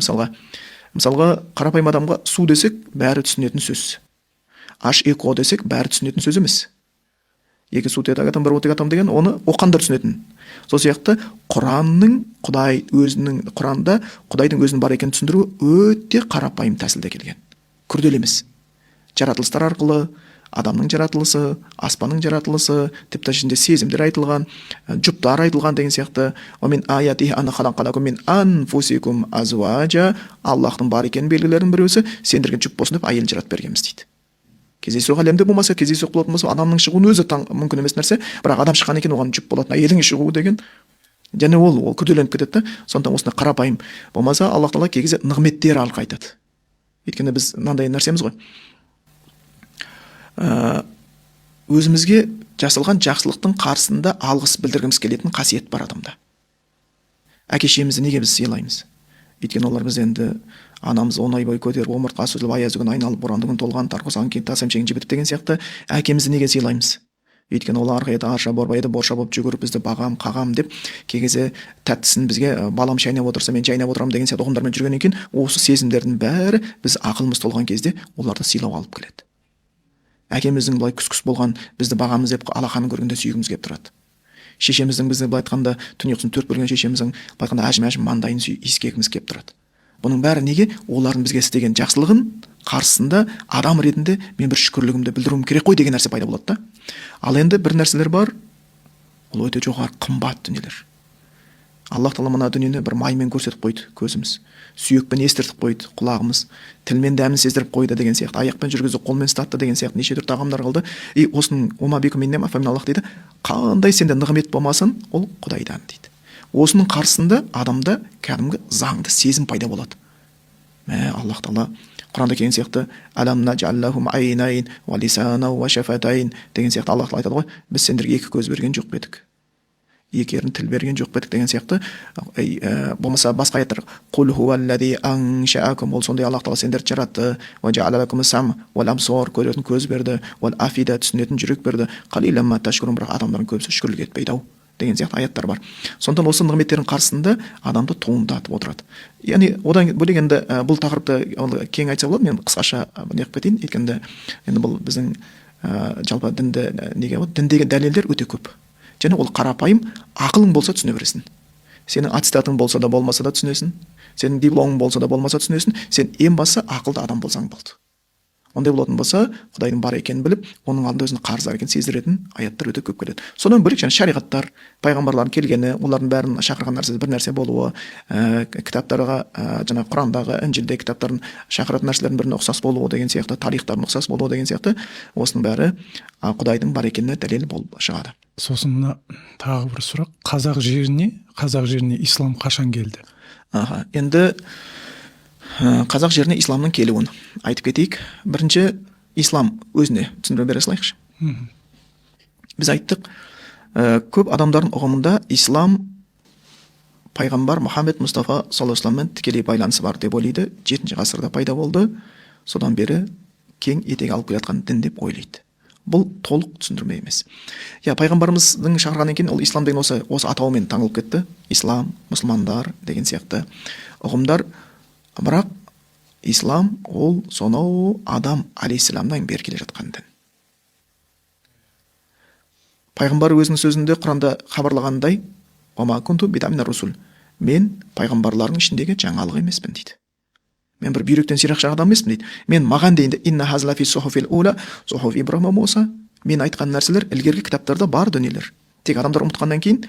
Мысалға қарапайым адамға су десек, бәрі түсінетін сөз. H2O десек, бәрі түсінетін сөз емес. екі сутият агатам, бір отек атам деген оны оққандар түсінетін. Сол сияқты Құранның Құранда Құдайдың өзінің бар екенін түсіндіру өте қарапайым тәсілде келген. Күрделі емес. Жаратылыстар арқылы, адамның жаратылысы, аспанның жаратылысы, тіпті ішінде сезімдер айтылған, жұптар айтылған деген сияқты. Омен аятихи ан халақалакум мин анфусикум азважа, Аллахтың бар екенін белгілерінің біреусі сендерге жұп болсын деп әйел жаратып бергенбіз дейді. Кездейсоқ әлемде болмаса, кездейсоқ болатын болса, адамның шығуын өзі мүмкін емес нәрсе, бірақ адам шыққан екен оған жұп болатын, әйелдің шығуы деген және ол күрделеніп кетеді. Сондықтан осындай қарапайым болмаса, Аллах Тағала кей кезде нығметтер арқылы айтады. Өйткені біз мынандай нәрсеміз ғой. Өзімізге жасалған жақсылықтың қарсында алғыс білдіргіміз келетін қасиет бар адамда. Әке-шешемізді неге біз сыйлаймыз? Өйткені олар біз енді анамыз 10 ай бойы көтеріп, омыртқасы үзіліп, аязы күн айналып, боранды күн толған, тарқылсаған кейін тас емшегін жібітіп деген сияқты әкемізді неге сыйлаймыз? Өйткені ол арғы еді, арша борбайды, борша болып жүгіріп бізді бағам, қағам деп, кей кезде тәттісін бізге балам шайнап отырса, мен жайнап отырамын деген сияқты ұғымдармен жүргеннен кейін, осы сезімдердің бәрі біз ақылымыз толған кезде оларды сыйлау алып келеді. Әкеміздің былай күс-күс болған бізді бағамыз деп алақанын көргенде сүйгіміз келіп тұрады. Шешеміздің бізді былай айтқанда дүниесін төрт бөлген шешеміздің былай айтқанда әжім маңдайын иіскегіміз келіп тұрады. Бұның бәрі неге? Олардың бізге істеген жақсылығын қарсысында адам ретінде мен бір шүкірлігімді білдіруім керек қой деген нәрсе пайда болады да. Ал енді бір нәрселер бар, ол өте жоғары қымбат дүниелер. Аллах Тағала мына дүниені бір маймен көрсетіп қойды көзіміз, сүйекпен естіртіп қойды құлағымыз, тілмен дәмін сездіріп қойды деген сияқты, аяқпен жүргізді, қолмен ұстатты деген сияқты неше түрлі тағамдар қылды. Осының ума бикум миннем афаминаллах дейді. Қандай сенде нығмет болмасын, ол Құдайдан дейді. Осының қарсында адамда кәдімгі заңды сезім пайда болады. Аллах Тағала Құранда келген сияқты алам наджаллахум айнайн ва лисана ва шафатайн деген сияқты Аллах Тағала айтады ғой, біз сендерге екі көз берген жоқ па едік, екі ерін тіл берген жоқ па едік деген сияқты. Болмаса басқа аяттар қул хуаллази аншаакум, ол сондай Аллах Тағала сендерді жаратты, ва жаала лакум сам вал абсор, көретін көз берді, вал афида, түсінетін жүрек берді, қалилам ма ташкурун, бірақ адамдардың көбісі шүкірлік етпейді ау деген сияқты аяттар бар. Сондықтан осы нығметтердің қарсында адамды туындатып отырады. Яғни одан бөлек енді бұл тақырыпты кең айтса болады, мен қысқаша неғып кетейін. Өйткені енді бұл біздің жалпы дінді неге болады? Діндегі дәлелдер өте көп. Және ол қарапайым, ақылың болса түсіне бересің. Сенің аттестатың болса да болмаса да түсінесің. Сенің дипломың болса да болмаса түсінесің. Сен ең басы ақылды адам болсаң болды. Ондай болатын болса, Құдайдың бар екенін біліп, оның алдында өзінің қарызы бар екенін сездіретін аяттар өте көп келеді. Содан бөлек шариғаттар, пайғамбарлардың келгені, олардың бәрін шақырған нәрсе бір нәрсе болуы, кітаптарға, жаңа Құрандағы, Інжілдегі кітаптардың шақыратын нәрселердің біріне ұқсас болуы деген сияқты, тарихтардың ұқсас болуы деген сияқты, осының бәрі Құдайдың бар екеніне дәлел болып шығады. Сосын мына тағы бір сұрақ, қазақ жеріне ислам қашан келді? Енді қазақ жеріне исламның келуін айтып кетейік. Бірінші, ислам өзіне түсіндіре бере салайықшы. Біз айттық, көп адамдардың ұғымында ислам пайғамбар Мұхаммед Мұстафа саллаллаху алейхи вассаламмен тікелей байланысы бар деп ойлайды. 7 ғасырда пайда болды. Содан бері кең етек алып келе жатқан дін деп ойлайды. Бұл толық түсіндірме емес. Пайғамбарымыздың шақырғаннан кейін ол ислам деген осы атаумен таңылып кетті. Ислам, мұсылмандар деген сияқты ұғымдар. Бірақ ислам ол сонау Адам алейхиссаламнан бері келе жатқан дін. Пайғамбар өзінің сөзінде Құранда хабарлағандай, «Ва кунту бидамин русул», мен пайғамбарлардың ішіндегі жаңалық емеспін дейді. Мен бір бүйректен сирақша адам емеспін дейді. Мен маған дейінде инна хазла фи сухуфил ула, сухуф Ибрахим Муса, мен айтқан нәрселер ілгергі кітаптарда бар дүниелер. Тек адамдар ұмытқаннан кейін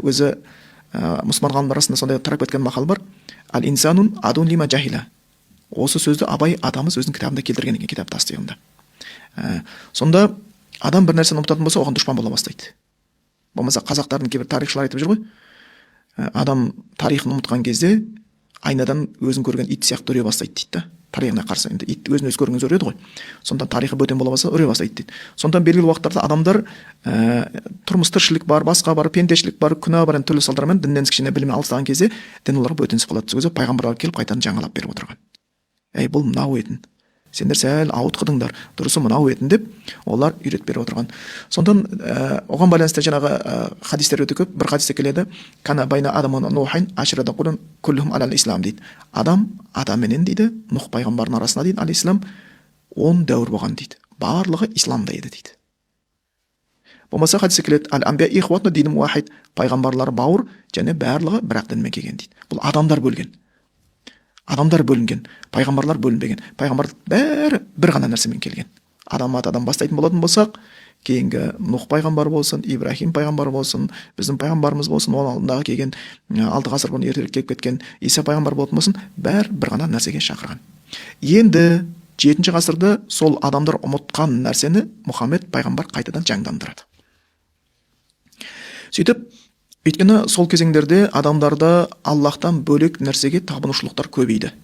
өзі мұсылман ғалымдар арасында сондай тарап кеткен мақал бар. Ал-инсанун адун лима жахила. Осы сөзді Абай атамыз өзінің кітабында келтірген екен, кітап тастығында. Сонда адам бір нәрсені ұмытатын болса, оған дұшпан бола бастайды. Болмаса қазақтардың кейбір тарихшылар айтып жүр ғой, адам тарихын ұмытқан кезде айнадан өзін көрген ит сияқты үре бастайды дейді да. Тарихына қарсы, енді ит өзін өзі көрген үреді ғой. Сонда тарихы бөтен бола бастаса үре бастайды дейді. Сонда белгілі уақыттарда адамдар тұрмыс тіршілік бар, басқа бар, пендешілік бар, күнә бар, түрлі салдармен діннен кішкене білімін алыстаған кезде дін оларға бөтенсіп қалады. Сол кезде пайғамбарлар келіп қайтадан жаңалап беріп отырған. Бұл мынау етін, сендер сәл ауытқыдыңдар, дұрысы мынау етін деп олар үйретіп беріп отырған. Сондан оған байланысты жаңағы хадистер өте көп. Бір хадисте келеді, кана байна адаму нухайн ашрада қулун күллүхум алал ислам дейді. Адамменен дейді, Нұх пайғамбардың арасында дейді, алейхиссалам 10 дәуір болған дейді. Барлығы исламда еді дейді. болмаса хадисте келеді әл амбия ихватна динум уахид, пайғамбарлар бауыр және барлығы бір ақ дінмен келген дейді. Бұл адамдар бөлінген, пайғамбарлар бөлінбеген. Пайғамбар бәрі бір ғана нәрсемен келген. Адам атадан бастайтын болатын болсақ, кейінгі Нух пайғамбар болсын, Ибрахим пайғамбар болсын, біздің пайғамбарымыз болсын, оның алдындағы келген 6 ғасыр бұрын ертерек келіп кеткен Иса пайғамбар болатын болсын, бәрі бір ғана нәрсеге шақырған. Енді 7 ғасырда сол адамдар ұмытқан нәрсені Мұхаммед пайғамбар қайтадан жаңдандырады. Сөйтіп, өйткені сол кезеңдерде адамдарда Аллахтан бөлек нәрсеге табынушылықтар көбейді.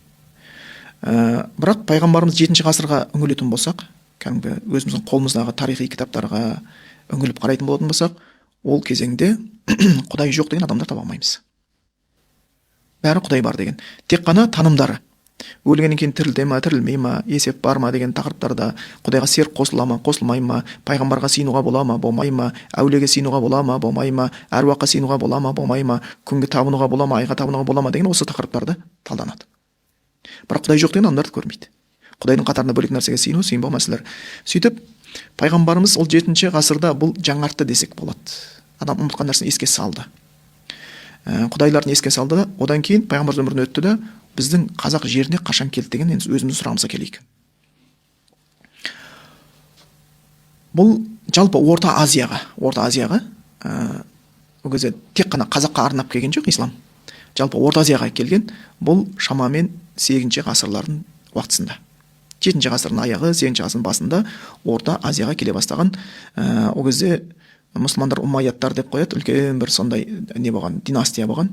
Бірақ пайғамбарымыз 7 ғасырға үңілетін болсақ, кәдімгі өзіміздің қолымыздағы тарихи кітаптарға үңіліп қарайтын болатын болсақ, ол кезеңде Құдай жоқ деген адамдар таба алмаймыз. Бәрі Құдай бар деген. Тек қана танымдары. Өлгеннен кейін тірілде ма, тірілмей ма, есеп бар ма деген тақырыптарда, Құдайға серік қосыла ма, қосылмай ма, пайғамбарға сыйынуға бола ма, болмай ма, әулиеге сыйынуға бола ма, болмай ма, әруаққа сыйынуға бола ма, болмай ма, күнге табынуға бола ма, айға табынуға бола ма деген осы тақырыптарды талданады. Бірақ Құдай жоқ деген адамдарды көрмейді. Құдайдың қатарына бөлек нәрсеге сыйыну, сыйынбау мәселелер. Сөйтіп, пайғамбарымыз ол 7 ғасырда бұл жаңартты десек болады. Адам ұмытқан нәрсені еске салды. Құдайларын еске салды, одан кейін пайғамбар өмірін өтті де, біздің қазақ жеріне қашан келді деген өзіміз сұрамызға келейік. Бұл жалпы Орта Азияға, ол кезде тек қана қазаққа арнап келген жоқ ислам. Жалпы Орта Азияға келген, бұл шамамен 8 ғасырлардың уақытысында. 7 ғасырдың аяғы, 8 ғасырдың басында Орта Азияға келе бастаған. Ол кезде мұсылмандар умайяттар деп қояды, үлкен бір сондай не болған, династия болған.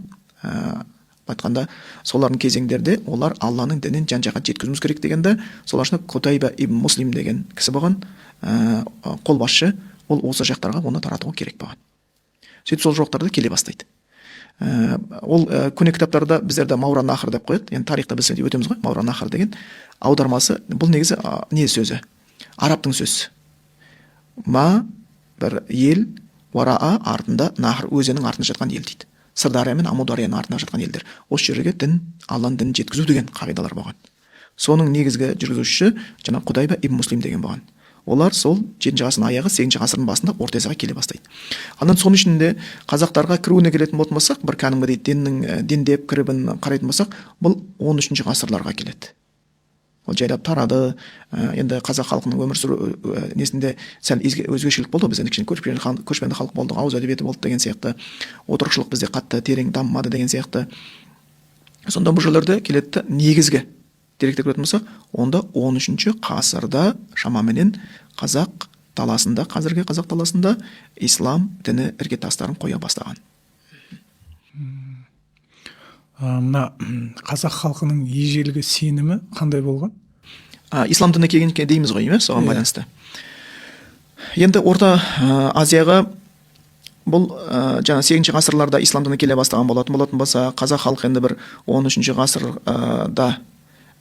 Айтқанда, солардың кезеңдерде олар Алланың дінін жан-жаққа жеткізуіміз керек дегенде, солар үшін Құтайба ибн Муслим деген кісі болған, қолбасшы, ол осы жақтарға оны таратуы керек болған. Сөйтіп сол жақтарды келе бастайды. Ол көне кітаптарда біздерде Мауранахр деп қояды. Енді тарихта біз өтеміз ғой, Мауранахр деген аудармасы, бұл негізі не сөзі? Арабтың сөзі. Ма бір ел, вараа артында, нахр өзенің артында жатқан ел дейді. Сырдария мен Амударияның артында жатқан елдер. Осы жерге дін, Алланың дінін жеткізу деген қағидалар болған. Соның негізгі жүргізушісі жаңа Құтайба ибн Муслим деген болған. Олар сол 7 ғасырдың аяғы, 8 ғасырдың басында Орта Азияға келе бастайды. Андан соның ішінде қазақтарға кіруіне келетін болатын болсақ, бір кәдімгідей діннің дендеп кірібін қарайтын болсақ, бұл 13 ғасырларға келеді. Ол жайлап тарады. Енді қазақ халқының өмір сүру несінде сәл өзгешелік болды. Біз енді кішкене көшпенді халық болдық, ауыз әдебиеті болды деген сияқты. Отырықшылық бізде қатты терең дамымады деген сияқты. Сонда бұл жерлерде келеді негізгі деректер көретін болсақ, онда 13 ғасырда шамаменен қазақ даласында, қазіргі қазақ даласында ислам діні іргетастарын қоя бастаған. Мына қазақ халқының ежелгі сенімі қандай болған? Ислам дініне келгенде дейміз ғой, емес? Соған байланысты. Енді Орта Азияға бұл жаңа 8 ғасырларда ислам діні келе бастаған болатын болса, қазақ халқы енді бір 13 ғасырда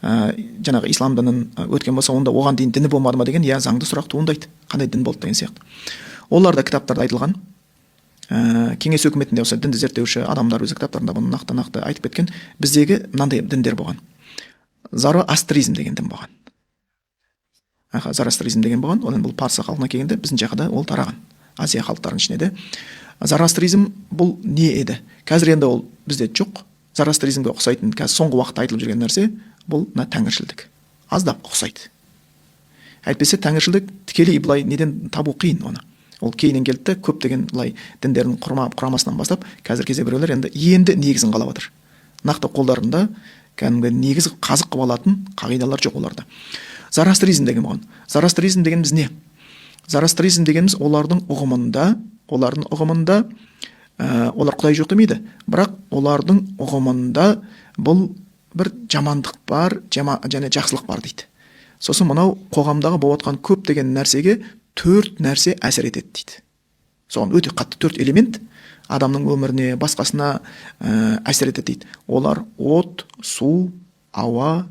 жаңағы ислам дінін өткен болса, онда оған дейін діні болмады ма деген заңды сұрақ туындайды. Қандай дін болды деген сияқты. Оларда кітаптарда айтылған. Кеңес өкіметінде осы дінді зерттеуші адамдар өзі кітаптарында бұны нақты айтып кеткен. Біздегі мынандай діндер болған. Зороастризм деген дін болған. Зороастризм деген болған. Одан бұл парсы халқына келгенде біздің жақта ол тараған. Азия халықтарының ішінде де. Зороастризм бұл не еді? Қазір енді ол бізде жоқ. Зороастризмге ұқсайтын қазір соңғы уақытта айтылып жүрген нәрсе бұл тәңіршілдік. Аздап ұқсайды. Әйтпесе тәңіршілдік тікелей былай неден табу қиын оны. Ол кейіннен келді, көптеген былай діндердің құрамасынан бастап, қазір кезде біреулер енді негізін қалап отыр. Нақты қолдарында кәдімгі негіз қазық қылып алатын қағидалар жоқ оларда. Зороастризм деген болған. Зороастризм дегеніміз не? Зороастризм дегеніміз олардың ұғымында олар Құдай жоқ демейді, бірақ олардың ұғымында бұл бір жамандық бар, және жақсылық бар дейді. Сосын мынау қоғамдағы болып жатқан көптеген нәрсеге 4 нәрсе әсер етеді дейді. Соған өте қатты 4 элемент адамның өміріне, басқасына әсер етеді дейді. Олар от, су, ауа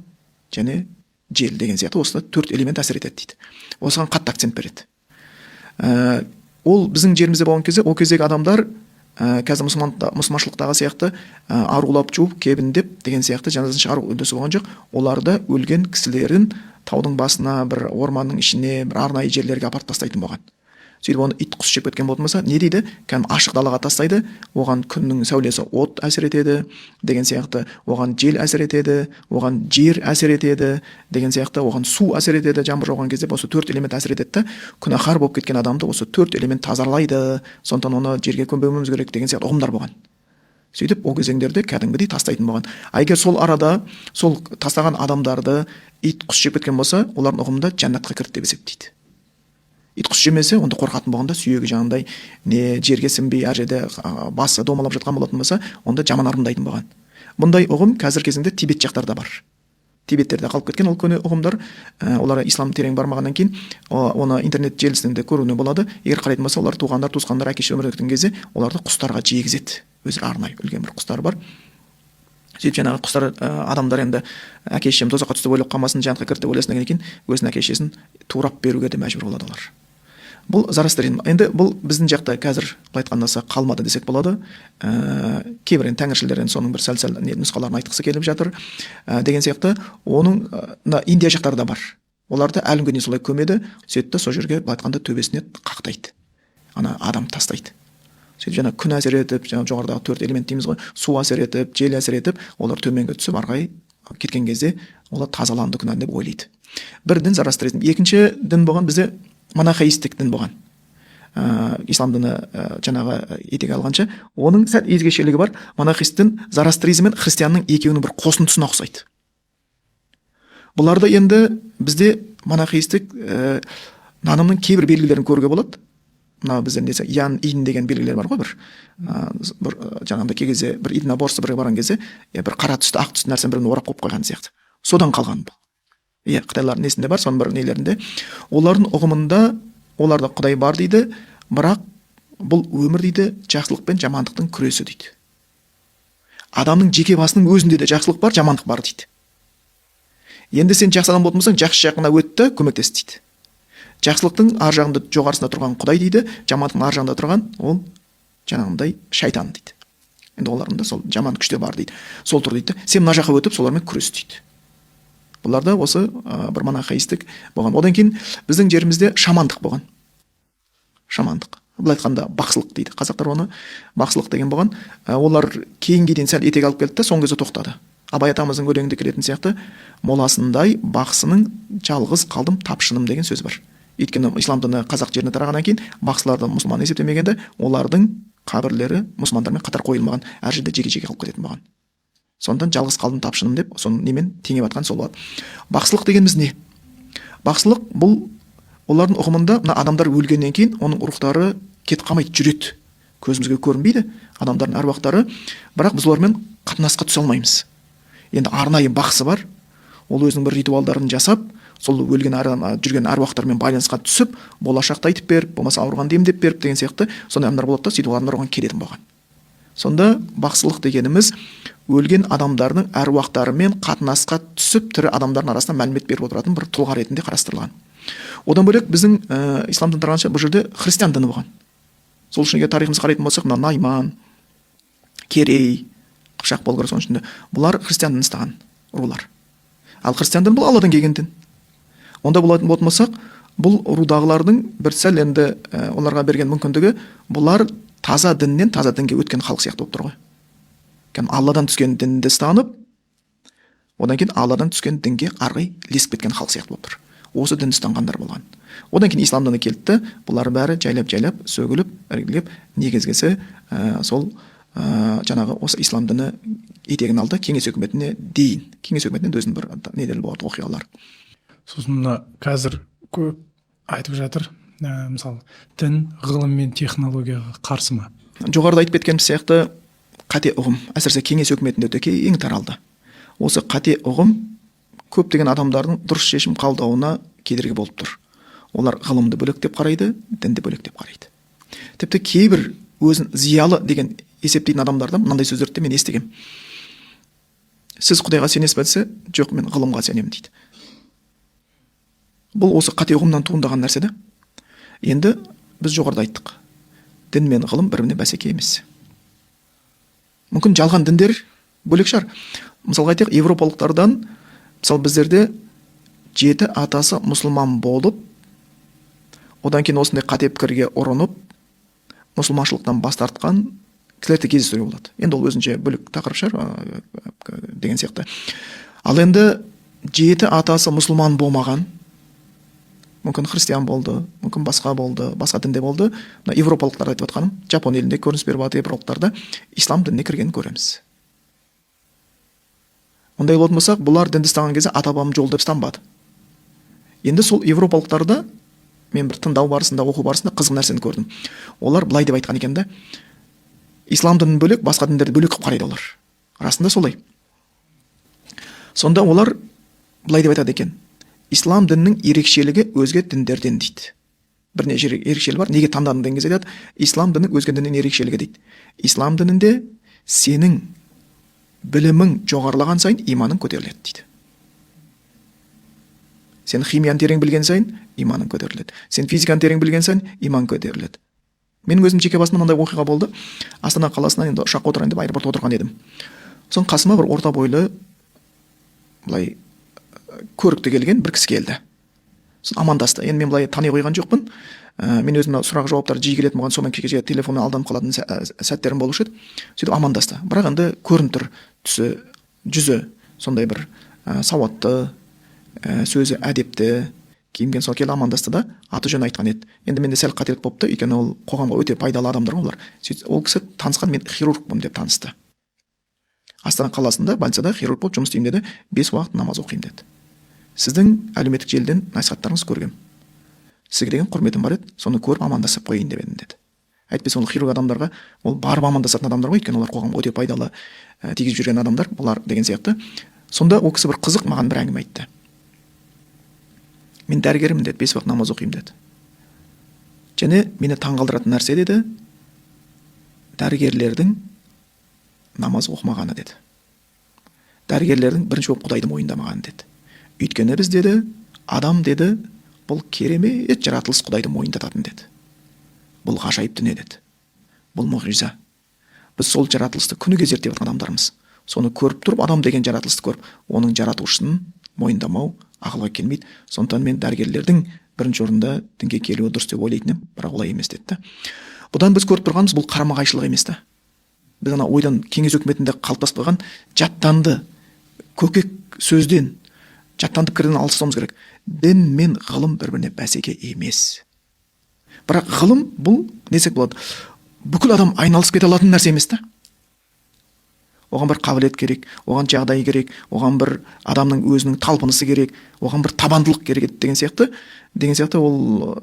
және жел деген сияқты осында 4 элемент әсер етеді дейді. Осыған қатты акцент береді. Ол біздің жерімізде болған кезде, ол кездегі адамдар қазір мұсылманшылықтағы сияқты арулап жуып кебіндеп деген сияқты жаназасын шығару үдесі болған жоқ. Оларда өлген кісілерін таудың басына, бір орманның ішіне, бір арнайы жерлерге апарып тастайтын болған. сөйтіп оны ит құс жеп кеткен болатын болса не дейді, кәдімгі ашық далаға тастайды, оған күннің сәулесі от әсер етеді деген сияқты, оған жел әсер етеді, оған жер әсер етеді деген сияқты, оған су әсер етеді, жаңбыр жауған кезде осы 4 элемент әсер етеді да, күнәһар болып кеткен адамды осы 4 элемент тазалайды, сондықтан оны жерге көмбеуіміз керек деген сияқты ұғымдар болған. Сөйтіп ол кезеңдерде кәдімгідей тастайтын болған. Егер сол арада сол тастаған адамдарды ит құс жеп кеткен болса, олардың ұғымында жәннатқа кірді деп есептейді. Ит құс жемесе, онда қорқатын болғанда сүйегі жаңағындай не жерге сіңбей ар жерде басы домалап жатқан болатын болса, онда жаман арындайтын болған. Бұндай ұғым қазір кезінде Тибет жақтарда бар. Тибеттерде қалып кеткен ол көне ұғымдар, олар ислам терең бармағаннан кейін оны интернет желісінде көруіне болады. Егер қарайтын болса, олар туғандар, туысқандар әке-шеше өмір өткен кезде оларды құстарға жегізеді. Өзі арнайы өлген бір құстар бар. Сөйтіп жаңағы құстар адамдар енді әке-шешем тозаққа түсті ойлап қалмасын, жәннатқа кірді деп ойласыннан кейін өзінің әке-шешесін турап беруге де мәжбүр болады олар. Бұл зарастризм. Енді бұл біздің жақта қазір былай айтқанда қалмады десек болады. Кейбір тәңіршілдер соның бір сәл-сәл нұсқаларын айтқысы келіп жатыр деген сияқты. Оның Индия жақтарда бар. Оларды әлі күнге солай көмеді. Сөйтті сол жерге былай айтқанда төбесіне қақтайды. Ана адам тастайды. Сөйтіп жаңа күн әсер етіп, жаңа жоғарыдағы 4 элемент дейміз ғой, су әсер етіп, жел әсер етіп, олар төменге түсіп, арғай кеткен кезде олар тазаланды күнән деп ойлайды. Бір дін зарастризм. Екінші дін болған бізде монохеистік дін болған. Ислам діні жаңағы етек алғанша, оның сәл өзгешелігі бар. Монохеист дін зарастризм мен христианның екеуінің бір қосындысына ұқсайды. Бұларда енді бізде монохеистік нанымның кейбір белгілерін көруге болады. Мына бізде ян ин деген белгілер бар ғой, бір жаңағыдай кей кезде бір единоборство бірге барған кезде бір қара түсті ақ түсті нәрсені бірін орап қойып қойған сияқты. Содан қалған бұл. Қытайлардың несінде бар, соның бір нелерінде. Олардың ұғымында оларда Құдай бар дейді, бірақ бұл өмір дейді, жақсылық пен жамандықтың күресі дейді. Адамның жеке басының өзінде де жақсылық бар, жамандық бар дейді. Енді сен жақсы адам болатын болсаң, жақсы жағына өтті, көмектес дейді. Жақсылықтың ар жағында жоғарысында тұрған Құдай дейді, жамандықтың ар жағында тұрған ол жаңағындай шайтан дейді. Енді оларында сол жаман күштер бар дейді. Сол тұр дейді. Сен мына жаққа өтіп, солармен күрес дейді. Бұларда осы бір монохеистік болған. Одан кейін біздің жерімізде шамандық болған. Шамандық. Бұл айтқанда бақсылық дейді. Қазақтар оны бақсылық деген болған. Олар кейінге дейін сәл етек алып келді де, соңғы кезде тоқтады. Абай атамыздың өлеңінде келетін сияқты, моласындай бақсының жалғыз қалдым тапшыным деген сөз бар. Өйткені ислам діні қазақ жеріне тарағаннан кейін бақсыларды мұсылман есептемегенде, олардың қабірлері мұсылмандармен қатар қойылмаған, әр жерде жеке-жеке қалып кететін болған. Сондықтан жалғыз қалдым тапшыным деп, соны немен теңеп атқан сол болады. Бақсылық дегеніміз не? Бақсылық бұл олардың ұғымында мына адамдар өлгеннен кейін оның рухтары кетіп қалмайды, жүреді. Көзімізге көрінбейді адамдардың әруақтары, бірақ біз олармен қатынасқа түсе алмаймыз. Енді арнайы бақсы бар. Ол өзінің бір ритуалдарын жасап, сол өлген жүрген әруақтармен байланысқа түсіп, болашақты айтып беріп, болмаса ауырғанды емдеп беріп деген сияқты сондай адамдар болады да, сөйтіп адамдар оған келетін болған. Сонда бақсылық дегеніміз өлген адамдардың әруақтарымен қатынасқа түсіп, тірі адамдардың арасында мәлімет беріп отыратын бір тұлға ретінде қарастырылған. Одан бөлек біздің ислам діні тарағанша бұл жерде христиан діні болған. Сол үшін егер тарихымызға қарайтын болсақ, мына Найман, Керей, Қыпшақ, Болгар, соның ішінде бұлар христиан дінін ұстаған рулар. Ал христиан дін бұл Алладан келген дін. Онда болатын болсақ, бұл рудағылардың бір сәл енді оларға берген мүмкіндігі, бұлар таза діннен таза дінге өткен халық сияқты болып тұр ғой. Алладан түскен дінді ұстанып, одан кейін Алладан түскен дінге арғай ілесіп кеткен халық сияқты болып тұр. Осы дінді ұстанғандар болған. Одан кейін ислам діні келді, бұлар бәрі жайлап сөгіліп, іргілеп, негізгісі сол жаңағы осы ислам діні етегін алды кеңес өкіметіне дейін. Кеңес өкіметінен өзінің бір недер болады оқиғалар. Сосын қазір көп айтып жатыр, мысалы, дін, ғылым мен технологияға қарсы ма? Жоғарыда айтып кеткен сияқты қате ұғым, әсіресе кеңес өкіметінде өте кең таралды. Осы қате ұғым көптеген адамдардың дұрыс шешім қабылдауына кедергі болып тұр. Олар ғылымды бөлек деп қарайды, дінді бөлек деп қарайды. Тіпті кейбір өзін зиялы деген есептейтін адамдардан мынандай сөздерді мен естігем. Сіз Құдайға сенесіз бе десе, жоқ, мен ғылымға сенемін дейді. Бұл осы қате ұғымнан туындаған нәрсе де. Енді біз жоғарыда айттық. Дін мен ғылым бір-біріне бәсеке емес. Мүмкін жалған діндер бөлек шығар. Мысалға айтайық, европалықтардан, мысалы біздерде 7 атасы мұсылман болып, одан кейін осындай қате пікірге ұрынып мұсылманшылықтан бас тартқан кісілерді кездестіруге болады. Енді ол өзінше бөлек тақырып шығар деген сияқты. Ал енді 7 атасы мұсылман болмаған, мүмкін христиан болды, мүмкін басқа болды, басқа дінде болды. Мына европалықтарды айтып жатқаным, Жапон елінде көрініс беріп жатыр, европалықтарда ислам дініне кіргенін көреміз. Ондай болатын болсақ, бұлар дінді ұстаған кезде ата-бабам жолды ұстанбады. Енді сол европалықтарда мен бір тыңдау барысында, оқу барысында қызық нәрсені көрдім. Олар былай деп айтқан екен да, ислам дінін бөлек, басқа діндерді бөлек қылып қарайды олар. Расында солай. Сонда олар былай деп айтады екен: ислам дінінің ерекшелігі өзге діндерден дейді. Бірнеше ерекшелігі бар. Неге таңдадың деген кезде айтады, ислам дінінің өзге діннен ерекшелігі дейді. Ислам дінінде сенің білімің жоғарылаған сайын иманың көтеріледі дейді. Сен химияны терең білген сайын иманың көтеріледі. Сен физиканы терең білген сайын иман көтеріледі. Менің өзім жеке басымнан мынандай оқиға болды. Астана қаласынан енді ұшаққа отырайын деп аэропортта отырған едім. Соң қасыма бір орта бойлы, былай көрікті келген бір кісі келді. Сосын амандасты. Енді мен былай тани қойған жоқпын. Мен өзім сұрақ жауаптар жиі келетін болған, сонымен кеше телефонмен алданып қалатын сәттерім болушы еді. Сөйтіп амандасты. Бірақ енді көрініп тұр түсі, жүзі сондай бір сауатты, сөзі әдепті, киінген. Сол келді амандасты да аты жөнін айтқан еді. Енді менде сәл қателік болыпты, өйткені ол қоғамға өте пайдалы адамдар олар. Сөйтіп ол кісі танысқан, мен хирургпын деп танысты. Астана қаласында больницада хирург болып жұмыс істеймін деді, 5 уақыт намаз оқимын деді. Сіздің әлеуметтік желіден насихаттарыңызды көргем. Сізге деген құрметім бар еді, соны көріп амандасып қойын деп едім деді. Әйтпесе ол хирург адамдарға, ол барып амандасатын адамдар ғой, өйткені олар қоғамға өте пайдалы тигізіп жүрген адамдар, бұлар деген сияқты. Сонда ол кісі бір қызық маған бір әңгіме айтты. Мен дәрігермін деді, 5 уақыт намаз оқимын деді. Және мені таңғалдыратын нәрсе деді, дәрігерлердің намаз оқымағаны деді. Дәрігерлердің бірінші болып Құдайды мойындамағаны деді. Өйткені біз деді, адам деді, бұл керемет жаратылыс Құдайды мойындататын деді. Бұл ғажайып дүние деді. Бұл мұғжиза. Біз сол жаратылысты күніге зерттеп жатқан адамдармыз. Соны көріп тұрып, адам деген жаратылысты көріп, оның жаратушысын мойындамау ақылға келмейді. Сондықтан мен дәрігерлердің бірінші орында дінге келуі дұрыс деп ойлайтын едім, бірақ олай емес деді. Бұдан біз көріп тұрғанымыз бұл қарама-қайшылық емес та. Біз ана ойдан кеңес өкіметінде қалыптасып қалған жаттанды көкек сөзден, жаттанды пікірден алыстауымыз керек. Дін мен ғылым бір-біріне бәсеке емес. Бірақ ғылым бұл не десек болады, бүкіл адам айналысып кете алатын нәрсе емес та. Оған бір қабілет керек, оған жағдай керек, оған бір адамның өзінің талпынысы керек, оған бір табандылық керек деген сияқты ол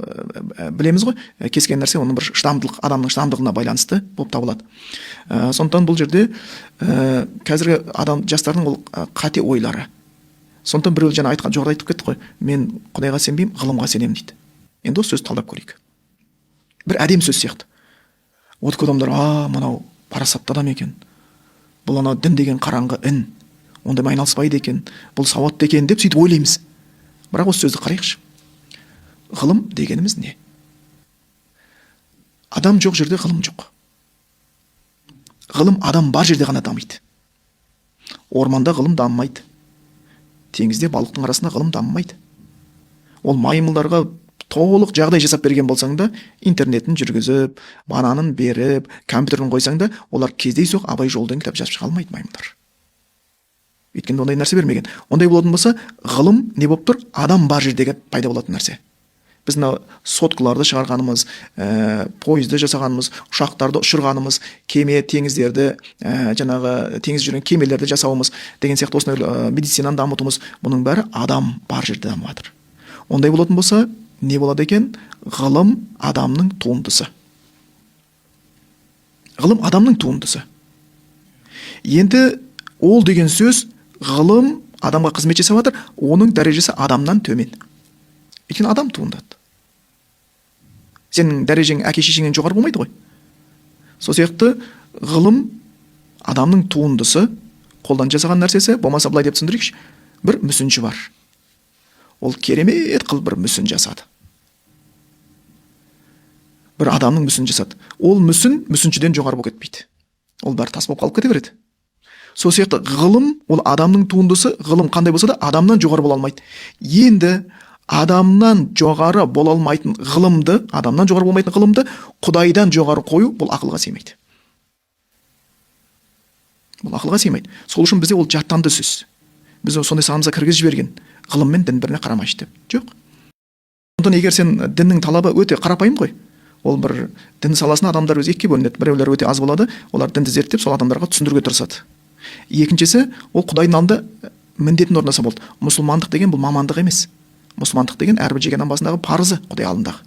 білеміз ғой, кез келген нәрсе оның бір шыдамдылық, адамның шыдамдылығына байланысты болып табылады. Сондықтан бұл жерде қазіргі жастардың ол қате ойлары. Сондықтан біреу жаңа айтқан, жоғарыда айтып кетті ғой, мен Құдайға сенбеймін, ғылымға сенемін дейді. Енді осы сөзді талдап көрейік. Бір әдемі сөз сияқты. Отық адамдар, мынау парасатты адам екен. Бұл анау дін деген қараңғы ін, онда айналыспайды екен, бұл сауатты екен деп сөйтіп ойлаймыз. Бірақ осы сөзді қарайықшы. Ғылым дегеніміз не? Адам жоқ жерде ғылым жоқ. Ғылым адам бар жерде ғана дамиды. Орманда ғылым дамымайды. Теңізде балықтың арасында ғылым дамымайды. Ол маймылдарға толық жағдай жасап берген болсаң да, интернетін жүргізіп, бананын беріп, компьютерін қойсаң да, олар кездейсоқ Абай жолдан кітап жазып шыға алмайды маймылдар. Өйткені ондай нәрсе бермеген. Ондай болатын болса, ғылым не болып тұр? Адам бар жердегі пайда болатын нәрсе. Біз соткаларды шығарғанымыз, пойызды жасағанымыз, ұшақтарды ұшырғанымыз, кеме, теңіздерді, жаңағы теңіз жүрген кемелерді жасауымыз деген сияқты осындай медицинаны дамытуымыз, бұның бәрі адам бар жерде дамып жатыр. Ондай болатын болса, не болады екен? Ғылым адамның туындысы. Ғылым адамның туындысы. Енді ол деген сөз, ғылым адамға қызмет жасап жатыр, оның дәрежесі адамнан төмен. Өйткені адам туындады. Сенің дәрежең әке-шешеңнен жоғары болмайды ғой. Сол сияқты ғылым адамның туындысы, қолдан жасаған нәрсесі, болмаса былай деп түсіндірейікші, бір мүсінші бар. Ол керемет қыл бір мүсін жасады. Бір адамның мүсін жасады. Ол мүсін мүсіншіден жоғары болып кетпейді. Ол бәрі тас болып қалып кете береді. Сол сияқты ғылым, ол адамның туындысы, ғылым қандай болса да адамнан жоғары бола алмайды. Енді адамнан жоғары бола алмайтын ғылымды, адамнан жоғары болмайтын ғылымды Құдайдан жоғары қою бұл ақылға сыймайды. Бұл ақылға сыймайды. Сол үшін бізде ол жаттанды сөз. Біз сондай санамызға кіргізіп жіберген, ғылым мен дін біріне қарамайды деп. Жоқ. Сондықтан егер сен діннің талабы өте қарапайым ғой. Ол бір дін саласына адамдар өзі екіге бөлінеді. Біреулер өте аз болады, олар дінді зерттеп, сол адамдарға түсіндіруге тырысады. Екіншісі, ол Құдайдың алдында міндетін орындаса болды. Мұсылмандық деген бұл мамандық емес. Мұсылмандық деген әрбір жеке адам басындағы парызы Құдай алдындағы.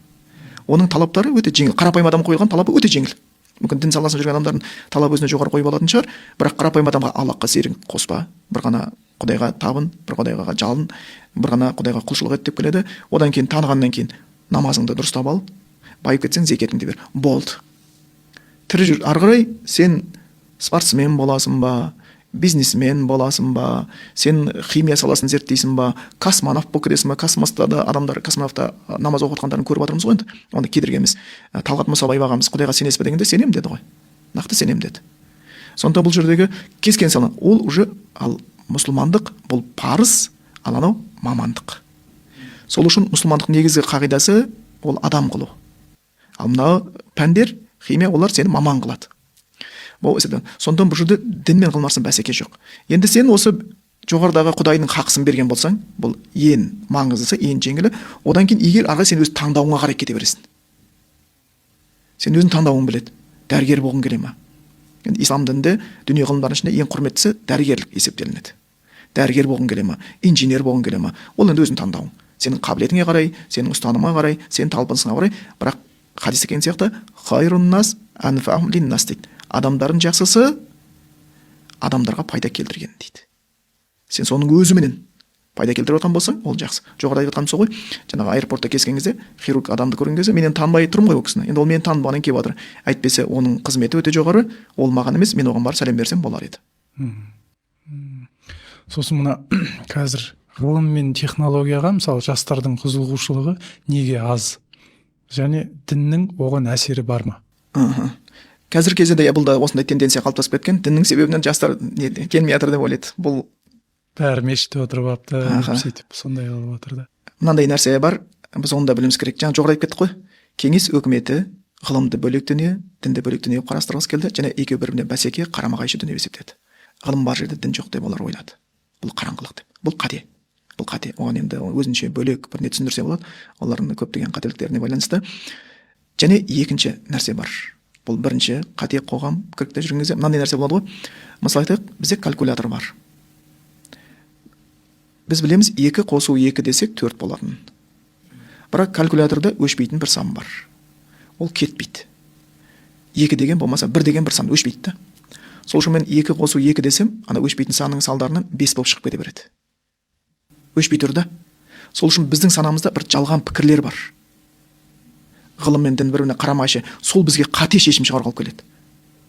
Оның талаптары өте жеңіл. Қарапайым адам қойған талабы өте жеңіл. Мүмкін дін саласында жүрген адамдардың талабы өзіне жоғары қойып алатын шығар, бірақ қарапайым адамға Аллахқа серік қоспа, бір ғана Құдайға табын, бір Құдайға жалын, бір ғана Құдайға құлшылық ет деп келеді. Одан кейін танығаннан кейін намазыңды дұрыстап ал, байып кетсең зекетіңді бер. Болды. Тірі жүр. Ары қарай сен спортсмен боласың ба, бизнесмен боласың ба, сен химия саласын зерттейсің ба, космонавт болып кетесің ба? Космостарда адамдар, космонавтта намаз оқытқандарын көріп жатырмыз ғой енді. Оны кедергі емес. Талғат Мұсабаев ағамыз Құдайға сенесіз бе дегенде сенем деді ғой. Нақты сенем деді. Сонда бұл жердегі кез келген сала ол уже ал мұсылмандық бұл парыз, ал анау мамандық. Сол үшін мұсылмандық негізгі қағидасы ол адам қылу. Ал мынау пәндер, химия олар сені маман қылады. Сондықтан бұл жерде дін мен ғылым арасында бәсеке жоқ. Енді сен осы жоғарыдағы Құдайдың хақысын берген болсаң, бұл ең маңыздысы, ең жеңілі. Одан кейін егер ары сен өз таңдауыңа қарай кете бересің. Сен өзің таңдауың біледі. Дәрігер болғың келе ме? Енді ислам дінінде дүние ғылымдарының ішінде ең құрметтісі дәрігерлік есептелінеді. Дәрігер болғың келе ме? Инженер болғың келе ме? Ол енді өзің таңдауың. Сенің қабілетіңе қарай, сенің ұстанымыңа қарай, сенің талпынысыңа қарай. Бірақ хадисте келген сияқты хайруннас анфаһум линнас дейді. Адамдардың жақсысы адамдарға пайда келтірген дейді. Сен соның өзіменен пайда келтіріп отқан болсаң, ол жақсы. Жоғарыда айтып жатқаным сол ғой. Жаңағы аэропортта кезген кезде, хирург адамды көрген кезде, мен танымай тұрмын ғой ол кісіні. Енді ол мені танымағаннан келіп жатыр. Әйтпесе оның қызметі өте жоғары, ол маған емес, мен оған барып сәлем берсем болар еді. Сосын мына қазір ғылым мен технологияға мысалы жастардың қызығушылығы неге аз? Және діннің оған әсері бар ма? Қазір кезде де бұл да осындай тенденция қалыптасып кеткен. Діннің себебінен жастар келмей жатыр деп ойлайды. Бұл бәрі мешітте отырып алыпты, сөйтіп сондай қылып отыр да. Мынандай нәрсе бар, біз оны да білуіміз керек. Жаңа жоғарыда айтып кеттік қой. Кеңес өкіметі ғылымды бөлек дүние, дінді бөлек дүние қарастырғысы келді, және екеуі бір-біріне бәсеке, қарама-қайшы дүние есептеді. Ғылым бар жерде дін жоқ деп олар ойлады. Бұл қараңғылық деп. Бұл қате. Бұл қате. Оған енді өзінше бөлек бір не түсіндірсе болады. Олардың көптеген қателіктеріне байланысты. Және екінші нәрсе бар. Бұл бірінші қате қоғам кірікте жүрген кезде мынандай нәрсе болады ғой. Мысалы айтайық, бізде калькулятор бар. Біз білеміз 2 қосу 2 десек 4 болатын. Бірақ калькуляторда өшпейтін бір сан бар. Ол кетпейді. 2 деген болмаса 1 деген бір сан өшпейді. Сол үшін мен 2 қосу 2 десем, ана өшпейтін санның салдарынан 5 болып шығып кете береді. Өшпей тұр да. Сол үшін біздің санамызда бір жалған пікірлер бар. Ғылым мен дін бір-біріне қарама-қайшы, сол бізге қате шешім шығарып алып келеді.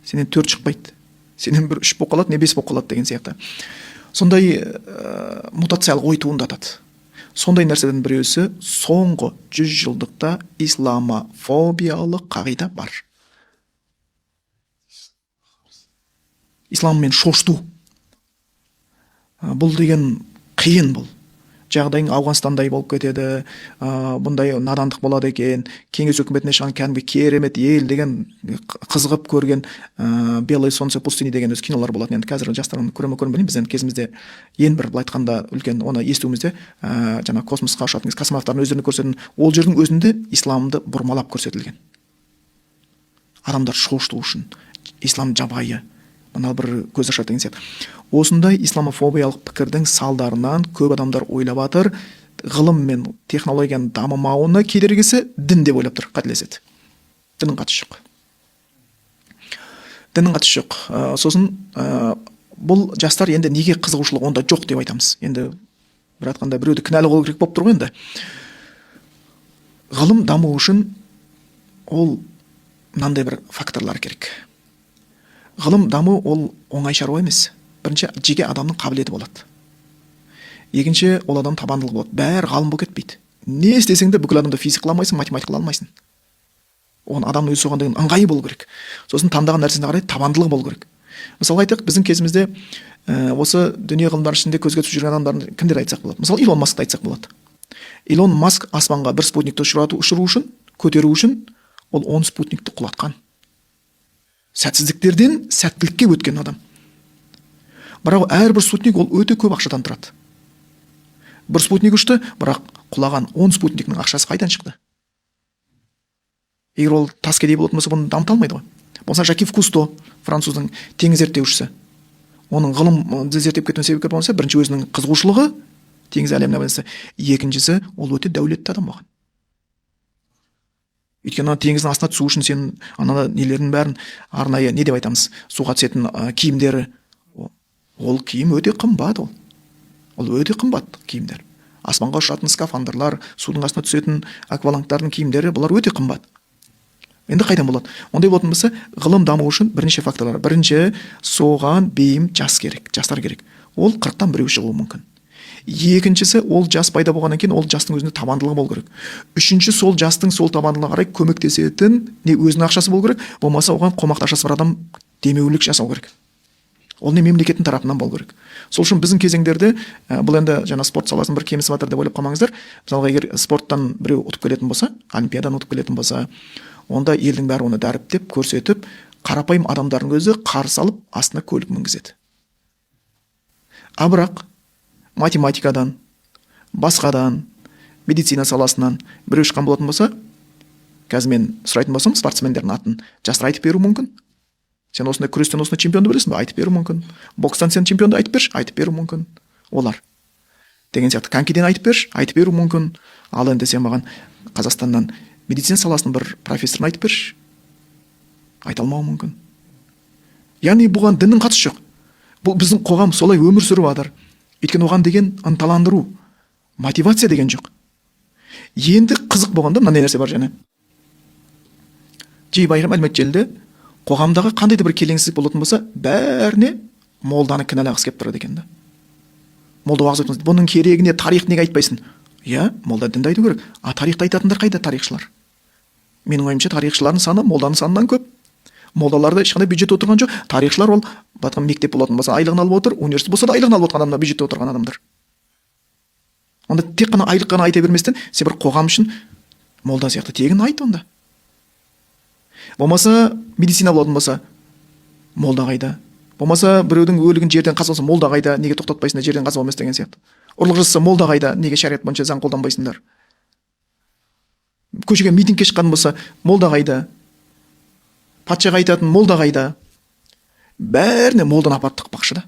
Сенен 4 шықпайды. Сенен бір 3 болып қалады, не 5 болып қалады деген сияқты. Сондай мутациялық ой туындатады. Сондай нәрседен біреусі соңғы 100 жылдықта исламофобиялық қағида бар. Исламмен шошыту. Бұл деген қиын бұл. Жағдайың Ауғанстандай болып кетеді, бұндай надандық болады екен, кеңес өкіметіне шыған кәдімгі керемет ел деген қызығып көрген Белое солнце пустыни деген өз кинолар болатын. Енді қазір жастардың көре білмеймін, біздің кезімізде ең бір былай айтқанда үлкен оны естуімізде жаңа космосқа ұшатын космонавтардың өздеріне көрсететін, ол жердің өзінде исламды бұрмалап көрсетілген. Адамдар шошыту үшін ислам жабайы, мына бір көз ашады деген сияқты. Осындай исламофобиялық пікірдің салдарынан көп адамдар ойлап жатыр, ғылым мен технологияның дамымауына кедергісі дін деп ойлап тұр, қателеседі. Діннің қатысы жоқ. Діннің қатысы жоқ. Сосын бұл жастар енді неге қызығушылық онда жоқ деп айтамыз. Енді бір айтқанда біреуді кінәлі қылу керек болып тұр ғой енді. Ғылым даму үшін ол мынандай бір факторлар керек. Ғылым даму ол оңай шаруа емес. Бірінші, жеке адамның қабілеті болады. Екінші, ол адам табандылығы болады. Бәрі ғалым болып кетпейді. Не істесең де бүкіл адамды физика қыла алмайсың, математика қыла алмайсың. Оған адамның өзі соған деген ыңғайы болу керек. Сосын таңдаған нәрсесіне қарай табандылығы болу керек. Мысалы айтайық, біздің кезімізде осы дүние ғылымдар ішінде көзге түсіп жүрген адамдардың кімдер айтсақ болады? Мысалы Илон Маскты айтсақ болады. Илон Маск аспанға бір спутникті ұшыру үшін, көтеру үшін, ол 10 спутникті құлатқан. Сәтсіздіктерден сәттілікке өткен адам. Бірақ әрбір спутник ол өте көп ақшадан тұрады. Бір спутник ұшты, бірақ құлаған 10 спутниктің ақшасы қайдан шықты? Егер ол тас кедей болатын болса, бұны дамыта алмайды ғой. Болса Жакив Кусто, француздың теңіз зерттеушісі. Оның ғылым зерттеп кетуіне себепкер болса, бірінші өзінің қызығушылығы теңіз әлеміне байланысты, екіншісі ол өте дәулетті адам болған. Өйткені теңіздің астына түсу үшін сен ана нелердің бәрін арнайы не деп айтамыз, суға түсетін киімдері, ол киім өте қымбат ол. Ол өте қымбат киімдер. Аспанға ұшатын скафандрлар, судың астына түсетін аквалангтардың киімдері, бұлар өте қымбат. Енді қайдан болады? Ондай болатын болса, ғылым даму үшін бірнеше факторлар. Бірінші, соған бейім жастар керек. Ол 40-тан біреу шығуы мүмкін. Екіншісі, ол жас пайда болғаннан кейін ол жастың өзінде табандылығы болу керек. Үшінші, сол жастың сол табандылығына қарай көмектесетін не өзінің ақшасы болу керек, болмаса оған қомақты ақшасы бар адам демеулік жасау керек. Ол не мемлекеттің тарапынан болу керек. Сол үшін біздің кезеңдерде бұл енді жаңа спорт саласының бір кемісі батыр деп ойлап қалмаңыздар. Мысалға егер спорттан біреу ұтып келетін болса, олимпиададан ұтып келетін болса, онда елдің бәрі оны дәріптеп, көрсетіп, қарапайым адамдардың өзі қарсы алып, астына көлік мінгізеді. А бірақ математикадан, басқадан, медицина саласынан біреу шыққан болатын болса, қазір мен сұрайтын болсам, спортсмендердің атын жастар айтып беру мүмкін. Сен осындай күрестен осындай чемпионды білесің бе? Айтып беру мүмкін. Бокстан сен чемпионды айтып берші, айтып беру мүмкін. Олар. Деген сияқты конькиден айтып берші, айтып беру мүмкін. Ал енді сен маған Қазақстаннан медицина саласының бір профессорын айтып берші. Айта алмауы мүмкін. Яғни бұған діннің қатысы жоқ. Бұл біздің қоғам солай өмір сүріп жатыр. Өйткені оған деген ынталандыру, мотивация деген жоқ. Енді қызық болғанда мынандай нәрсе бар және. Жиі байқаймын әлеуметтік желіде қоғамдағы қандай да бір келеңсіздік болатын болса, бәріне молданы кінәлағысы келіп тұрады екен да. Молда уағыз айтыңыз, бұның керегіне тарих неге айтпайсың? Иә, молда дінді айту керек. А тарихты айтатындар қайда тарихшылар? Менің ойымша тарихшылардың саны молданың санынан көп. Молдаларда ешқандай бюджет отырған жоқ. Тарихшылар ол батқан мектеп болатын болса айлығын алып отыр, университет болса да айлығын алып отырған адамдар, бюджетте отырған адамдар. Онда тек қана айлық қана айта берместен, сен бір қоғам үшін молда сияқты тегін айт онда. Болмаса медицина болатын болса, молда қайда? Болмаса біреудің өлігін жерден қазбаса, молда қайда? Неге тоқтатпайсыңдар, жерден қазба емес деген сияқты. Ұрлық жасаса, молда қайда? Неге шариғат бойынша заң қолданбайсыңдар? Көшеге митингке шыққан болса, молда қайда? Патшаға айтатын молда қайда? Бәріне молданы апарып тықпақшы да.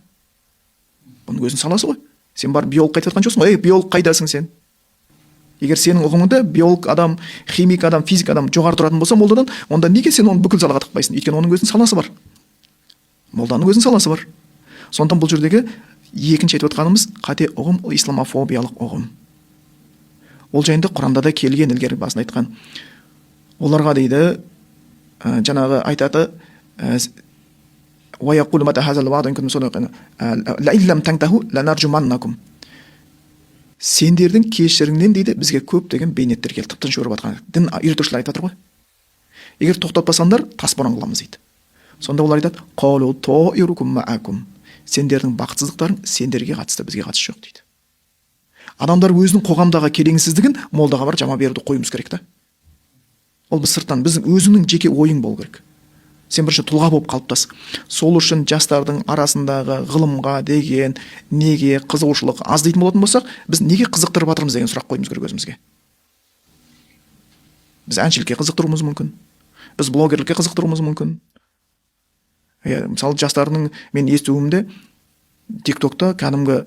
Бұның өзінің саласы ғой. Сен бар биолог айтып жатқан жоқсың ғой. Биолог қайдасың сен? Егер сенің ұғымыңда биолог адам, химик адам, физик адам жоғары тұратын болса молдадан, онда неге сен оны бүкіл салаға тықпайсың? Өйткені оның өзінің саласы бар. Молданың өзінің саласы бар. Сондықтан бұл жердегі екінші айтып отқанымыз қате ұғым, исламофобиялық ұғым. Ол жайында Құранда да келген, ілгері басында айтқан. Оларға дейді, жаңағы айтады, وَيَقُولُ مَتَى هَذَا الْوَعْدُ إِنْ كُنتُمْ صَادِقِينَ لَئِن لَمْ تَنْتَهُوا لَنَرْجُمَنَّكُمْ. Сендердің кешіріңнен дейді бізге көптеген бейнеттер келді, тыптың жөріп жатқан. Дін үйретушілер айтып жатыр ғой. Егер тоқтатпасаңдар, тас боран қыламыз дейді. Сонда олар айтады, «Қалу тоирукум маакум». Сендердің бақытсыздықтарың сендерге қатысты, бізге қатысы жоқ дейді. Адамдар өзінің қоғамдағы келеңсіздігін молдаға бар жама беруді қойымыз керек та. Ол біз сырттан, біздің өзіңнің жеке ойың болу керек. Сен бірінші тұлға болып қалыптас. Сол үшін жастардың арасындағы ғылымға деген неге қызығушылық аз дейтін болатын болсақ, біз неге қызықтырып жатырмыз деген сұрақ қойымыз керек өзімізге. Біз әншілікке қызықтыруымыз мүмкін. Біз блогерлікке қызықтыруымыз мүмкін. Мысалы жастардың мен естуімде TikTokта кәдімгі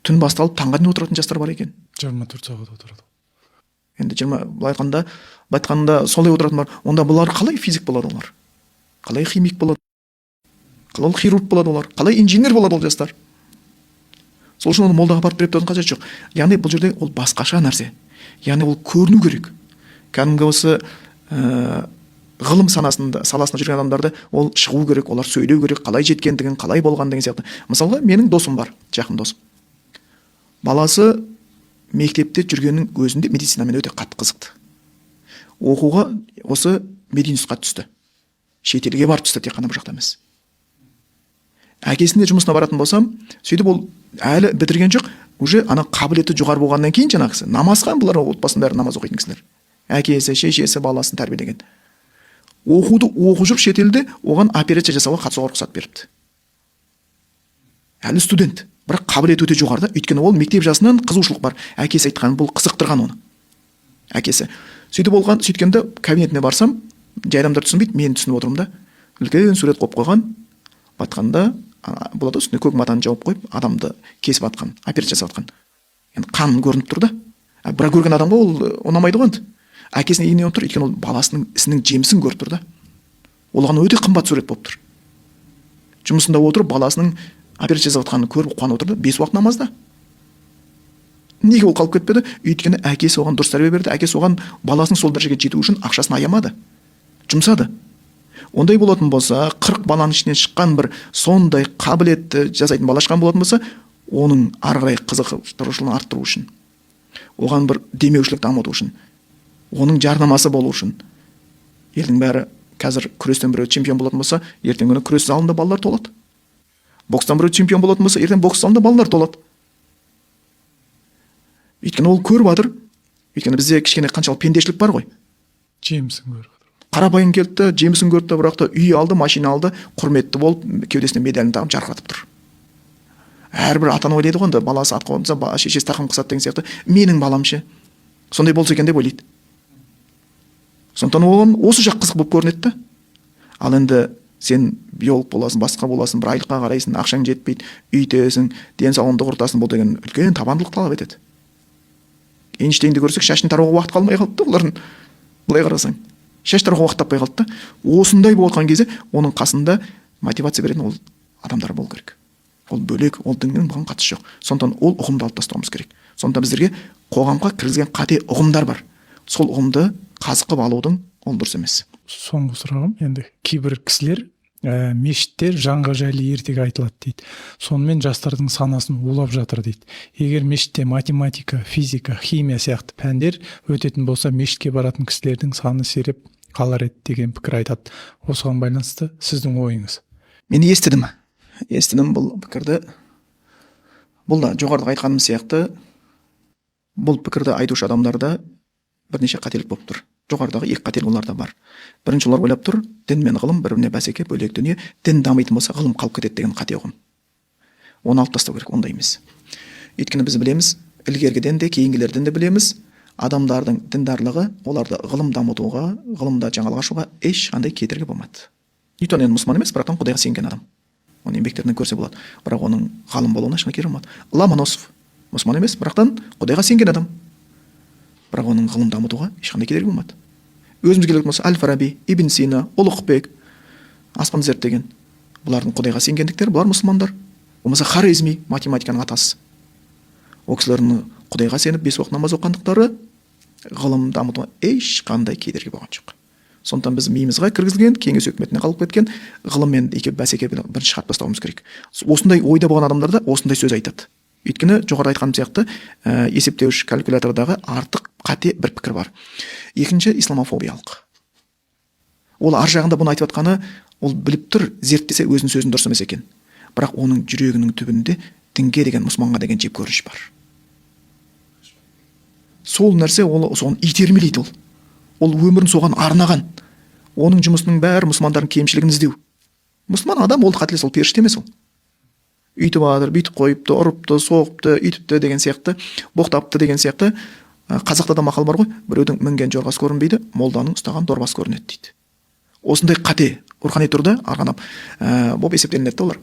түн басталып таңға дейін отыратын жастар бар екен. 24 сағат отырады. Енді былай айтқанда солай отыратын бар. Онда бұлар қалай физик болады олар? Қалай химик болады? Қалай хирург болады олар? Қалай инженер болады ол жастар? Сол үшін оны молдаға апарып беріп тұрудың қажеті жоқ. Яғни бұл жерде ол басқаша нәрсе. Яғни ол көріну керек. Кәдімгі осы ғылым саласында жүрген адамдарды ол шығу керек, олар сөйлеу керек, қалай жеткендігін, қалай болған деген сияқты. Мысалға, менің досым бар, жақын досым. Баласы мектепте жүргеннің өзінде медицинамен өте қатты қызықты. Оқуға осы Мединусқа түсті. Шетелге барып түсті, тек қана бұл жақта емес. Әкесінде жұмысына баратын болсам, сөйтіп ол әлі бітірген жоқ, уже ана қабілеті жоғары болғаннан кейін жаңағы кісі намазға, бұлар отбасының бәрі намаз оқитын кісілер, әкесі шешесі баласын тәрбиелеген, оқуды оқып жүріп шетелде оған операция жасауға қатысуға рұқсат беріпті. Әлі студент, бірақ қабілеті өте жоғары да, өйткені ол мектеп жасынан қызығушылық бар, әкесі айтқан, бұл қызықтырған оны. Әкесі сөйткенде кабинетіне барсам, жай адамдар түсінбейді, мен түсініп отырмын да, үлкен сурет қойып қойған, батқанда болады, үстіне көк матаны жауып қойып, адамды кесіп атқан, операция жасап атқан. Енді қан көрініп тұр да. Бірақ көрген адамға ол ұнамайды ғой енді. Әкесінің үйіне отыр, өйткені ол баласының ісінің жемісін көріп тұр да. Ол оған өте қымбат сурет болып тұр. Жұмысында отырып, баласының операция жасап атқанын көріп қуанып отыр да, 5 уақыт намазда. Неге ол қалып кетпеді? Өйткені әкесі оған дұрыс тәрбие берді, әкесі оған баласының сол дәрежеге жету үшін ақшасын аямады, жұмсады. Ондай болатын болса, 40 баланың ішінен шыққан бір сондай қабілетті жасайтын бала шыққан болатын болса, оның ары қарай қызықтырушылығын арттыру үшін, оған бір демеушілік дамыту үшін, оның жарнамасы болу үшін, елдің бәрі қазір күрестен біреу чемпион болатын болса, ертең күні күрес залында балалар толады. Бокстан біреу чемпион болатын болса, ертең бокс залында балалар толады. Өйткені ол көріп жатыр. Өйткені бізде кішкене қаншалық пендешілік бар ғой. Жемісін көріп жатыр. Қарапайым келді, жемісін көрді, бірақ та үй алды, машина алды, құрметті болып, кеудесіне медалін тағып жарқыратып тұр. Әрбір ата-ана ойлайды ғой, баласы ат қойса, шешесі тақым қысады деген сияқты, менің балам ше. Сондай болса екен деп ойлайды. Сондықтан оған осы жақ қызық болып көрінеді да. Ал енді сен биолог боласың, басқа боласың, бір айлыққа қарайсың, ақшаң жетпейді, үйтесің, денсаулығыңды құртасың, бұл деген үлкен табандылық талап етеді. Эйнштейнді көрсек, шашын таруға уақыт қалмай қалды да, олардың былай қарасаң. Шаш таруға уақыт таппай қалды да. Осындай болған кезде оның қасында мотивация беретін ол адамдар болу керек. Ол бөлек, ол діннің бұған қатысы жоқ. Сондықтан ол ұғымды алып тастауымыз керек. Сондықтан біздерге қоғамға кіргізген қате ұғымдар бар. Сол ұғымды қазық қылып алудың ол дұрыс емес. Соңғы сұрағым, енді кейбір кісілер мешіттер жанға жайлы ертегі айтылады дейді. Сонымен жастардың санасын улап жатыр дейді. Егер мешітте математика, физика, химия сияқты пәндер өтетін болса, мешітке баратын кісілердің саны сиреп қалар еді деген пікір айтады. Осыған байланысты сіздің ойыңыз? Мен естідім бұл пікірді. Бұл да жоғарыда айтқаным сияқты, бұл пікірді айтушы адамдарда бірнеше қателік болып тұр. Жоғарыдағы екі қателік оларда бар. Бірінші, олар ойлап тұр, дін мен ғылым бір-біріне бәсеке, бөлек дүние, дін дамитын болса, ғылым қалып кетеді деген қате ұғым. Оны алып тастау керек, ондай емес. Өйткені біз білеміз, ілгергіден де, кейінгілерден де білеміз, адамдардың діндарлығы оларды ғылым дамытуға, ғылымда жаңалық ашуға ешқандай кедергі болмады. Ньютон енді мұсылман емес, бірақ Құдайға сенген адам. Оның еңбектерінен көрсе болады, бірақ оның ғалым болуына ешқандай кедергі болмады. Ломоносов мұсылман емес, бірақтан Құдайға сенген адам. Бірақ оның ғылым дамытуға ешқандай кедергі болмады. Өзімізге келетін болса, Әл-Фараби, Ибн Сина, Ұлықбек, аспан зерттеген, бұлардың Құдайға сенгендіктері, бұлар мұсылмандар. Болмаса Хорезми, математиканың атасы. Ол кісілердің Құдайға сеніп 5 уақыт намаз оқығандықтары ғылым дамытуға ешқандай кедергі болған жоқ. Сондықтан біз миымызға кіргізілген, кеңес өкіметіне қалып кеткен ғылыммен екеуі бәсеке бірінші шығарып тастауымыз керек. Осындай ойда болған адамдар да осындай сөз айтады. Өйткені жоғарыда айтқаным сияқты есептеуіш калькулятордағы артық қате бір пікір бар. Екінші, исламофобиялық. Ол ар жағында бұны айтып жатқаны, ол біліп тұр, зерттесе өзінің сөзін дұрыс емес екен. Бірақ оның жүрегінің түбінде дінге деген, мұсылманға деген жек көрініш бар. Сол нәрсе ол соған итермелейді ол. Ол өмірін соған арнаған. Оның жұмысының бәрі мұсылмандардың кемшілігін іздеу. Мұсылман адам ол қателес, ол періште емес ол. Үйтіп адыр, бүйтіп қойыпты, ұрыпты, соғыпты, үйтіпті деген сияқты, боқтапты деген сияқты. Қазақта да мақал бар ғой, біреудің мінген жорғасы көрінбейді, молданың ұстаған дорбасы көрінеді дейді. Осындай қате рухани түрде арғанап болып есептелінеді олар.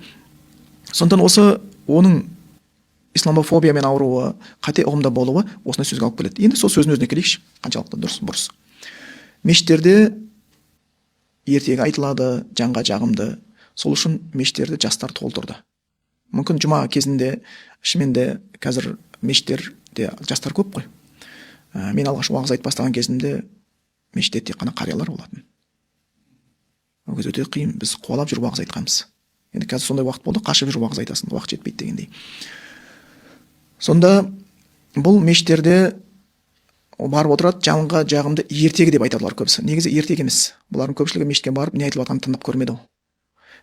Сондықтан осы оның исламофобиямен ауруы, қате ұғымда болуы осындай сөзге алып келеді. Енді сол сөзін өзіне келейікші, қаншалықты дұрыс бұрыс. Мешіттерде ертегі айтылады, жанға жағымды. Сол үшін мешіттерді жастар толтырды. Мүмкін жұма кезінде шыныменде қазір мешіттерде жастар көп қой. Мен алғаш уағыз айтып бастаған кезімде мешітте тек қана қариялар болатын. Ол кез өте қиын, біз қуалап жүріп уағыз айтқанбыз. Енді қазір сондай уақыт болды, қашып жүріп уағыз айтасың, уақыт жетпейді дегендей. Сонда бұл мешіттерде барып отырады, жанға жағымды ертегі деп айтады олар көбісі. Негізі ертегі емес. Бұлардың көпшілігі мешітке барып не айтылып жатқанын тыңдап көрмеді ол.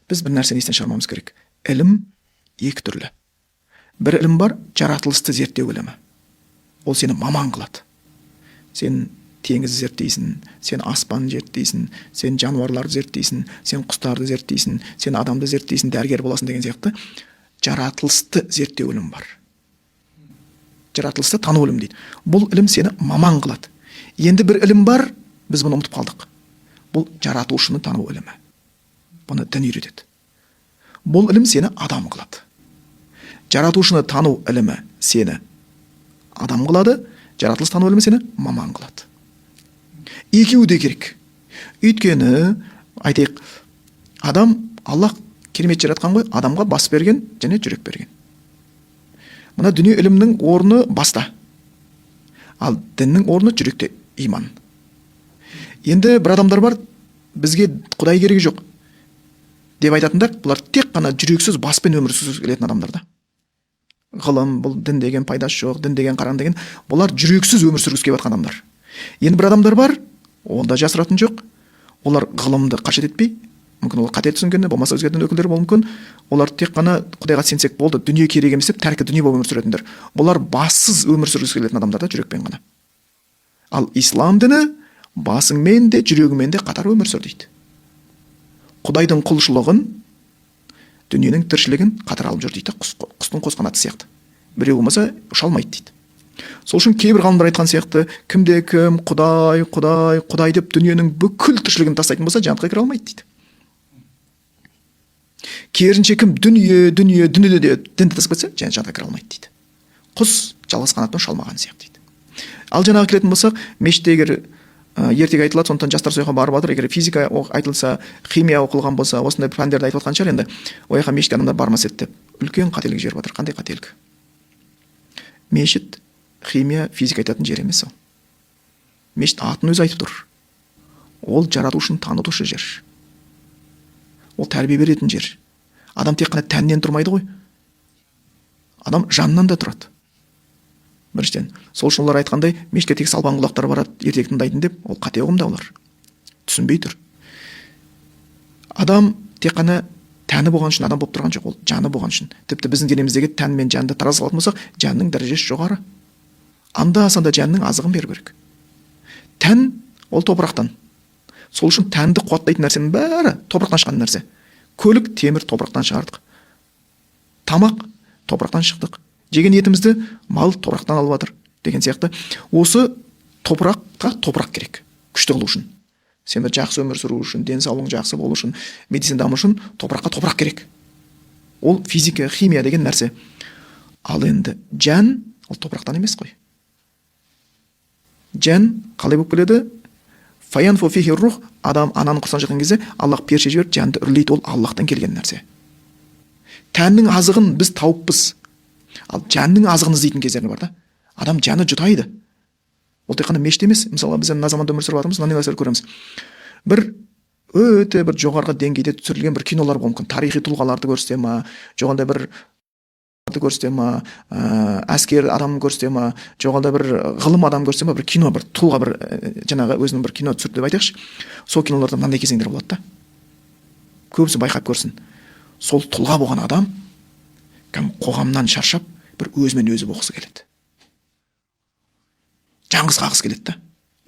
Біз бір нәрсені естен шығармамыз керек. Ілім екі түрлі. бір ілім бар, жаратылысты зерттеу ілімі. Ол сені маман қылады. Сен теңізді зерттейсің, сен аспанды зерттейсің, сен жануарларды зерттейсің, сен құстарды зерттейсің, сен адамды зерттейсің, дәрігер боласың деген сияқты жаратылысты зерттеу ілім бар. Жаратылысты тану ілім дейді. Бұл ілім сені маман қылады. Енді бір ілім бар, біз бұны ұмытып қалдық. Бұл жаратушыны тану ілімі. Бұны дін үйретеді. Бұл ілім сені адам қылады. Жаратушыны тану ілімі сені адам қылады, жаратылыс тану ілімі сені маман қылады. Екеуі де керек. Өйткені, айтайық, адам, Аллах керемет жаратқан ғой, адамға бас берген және жүрек берген. Мына дүние ілімнің орны баста. Ал діннің орны жүректе, иман. Енді бір адамдар бар, бізге Құдай керегі жоқ деп айтатындар, бұлар тек қана жүрексіз баспен өмір сүргісі келетін адамдар да. Ғылым, бұл дін деген пайдасы жоқ, дін деген қараң деген, бұлар жүрексіз өмір сүргісі келіп жатқан адамдар. Енді бір адамдар бар, онда жасыратын жоқ. Олар ғылымды қажет етпей, мүмкін ол қате түсінгені, болмаса өзге дін өкілдері болуы мүмкін. Олар тек қана Құдайға сенсек болды, дүние керек емес деп тәркі дүние болып өмір сүретіндер. Бұлар бассыз өмір сүргісі келетін адамдар да, жүрекпен ғана. Ал ислам діні басыңмен де жүрегімен де қатар өмір сүр дейді. Құдайдың құлшылығын, дүниенің тіршілігін қатар алып жүр дейді, құстың қос қанаты сияқты. Біреу болмаса ұша алмайды дейді. Сол үшін кейбір ғалымдар айтқан сияқты, кімде кім Құдай, Құдай, Құдай деп дүниенің бүкіл тіршілігін тастайтын болса, жәннатқа кіре алмайды дейді. Керісінше кім дүниеде дінді тастап кетсе, жәннатқа кіре алмайды дейді. Құс жалғыз қанатпен ұша алмаған сияқты дейді. Ал жаңағы келетін болсақ, мешітте егер ертеге айтылады, сондықтан жастар сояққа барып жатыр, егер физика айтылса, химия оқылған болса, осындай пәндерді айтып жатқан шығар, енді ояққа мешітке адамдар бармас еді деп үлкен қателік жіберіп жатыр. Қандай қателік? Мешіт химия, физика айтатын жер емес ол. Мешіт атын өзі айтып тұр. Ол жаратушыны танытушы жер. Ол тәрбие беретін жер. Адам тек қана тәннен тұрмайды ғой. Адам жаннан да тұрады. Біріншіден, сол үшін олар айтқандай, мешітке тек салбан құлақтар барады, ертек тыңдайтын деп, ол қате ұғымда олар. Түсінбей тұр. Адам тек қана тәні болған үшін адам болып тұрған жоқ, ол жаны болған үшін. Тіпті біздің денеміздегі тән мен жанды тараз алатын болсақ, жанның дәрежесі жоғары. Анда-санда жанның азығын беру керек. Тән ол топырақтан. Сол үшін тәнді қуаттайтын нәрсенің бәрі топырақтан шыққан нәрсе. Көлік, темір топырақтан шығардық. Тамақ топырақтан шықтық. Жеген етімізді мал топырақтан алып жатыр деген сияқты. Осы топыраққа топырақ керек, күшті қылу үшін. Сен бір жақсы өмір сүру үшін, денсаулығың жақсы болу үшін, медицина даму үшін топыраққа топырақ керек. Ол физика, химия деген нәрсе. Ал енді жан ол топырақтан емес қой. Жан қалай болып келеді? Фаянфу фихи рух, адам ананың құрсағынан шыққан кезде Аллах періште жіберіп жанды үрлейді, ол Аллахтан келген нәрсе. Тәннің азығын біз тауыппыз. Ал жанның азығын іздейтін кездері бар да. Адам жаны жұтайды. Ол тек қана мешіт емес. Мысалы, біз мына заманда өмір сүріп жатырмыз, мынандай нәрселер көреміз. Бір өте бір жоғарғы деңгейде түсірілген бір кинолар болуы мүмкін. Тарихи тұлғаларды көрсете ма, жоғалда бір көрсете ма, әскер адам көрсете ма, жоғалда бір ғылым адам көрсете ма, бір кино, бір тұлға, бір жаңағы өзінің бір кино түсірді деп айтайықшы. Сол киноларда мынандай кезеңдер болады да. Көбісі байқап көрсін. Сол тұлға болған адам қоғамнан шаршап, бір өзімен өзі болғысы келеді. Жаңғыз қағыс келеді да.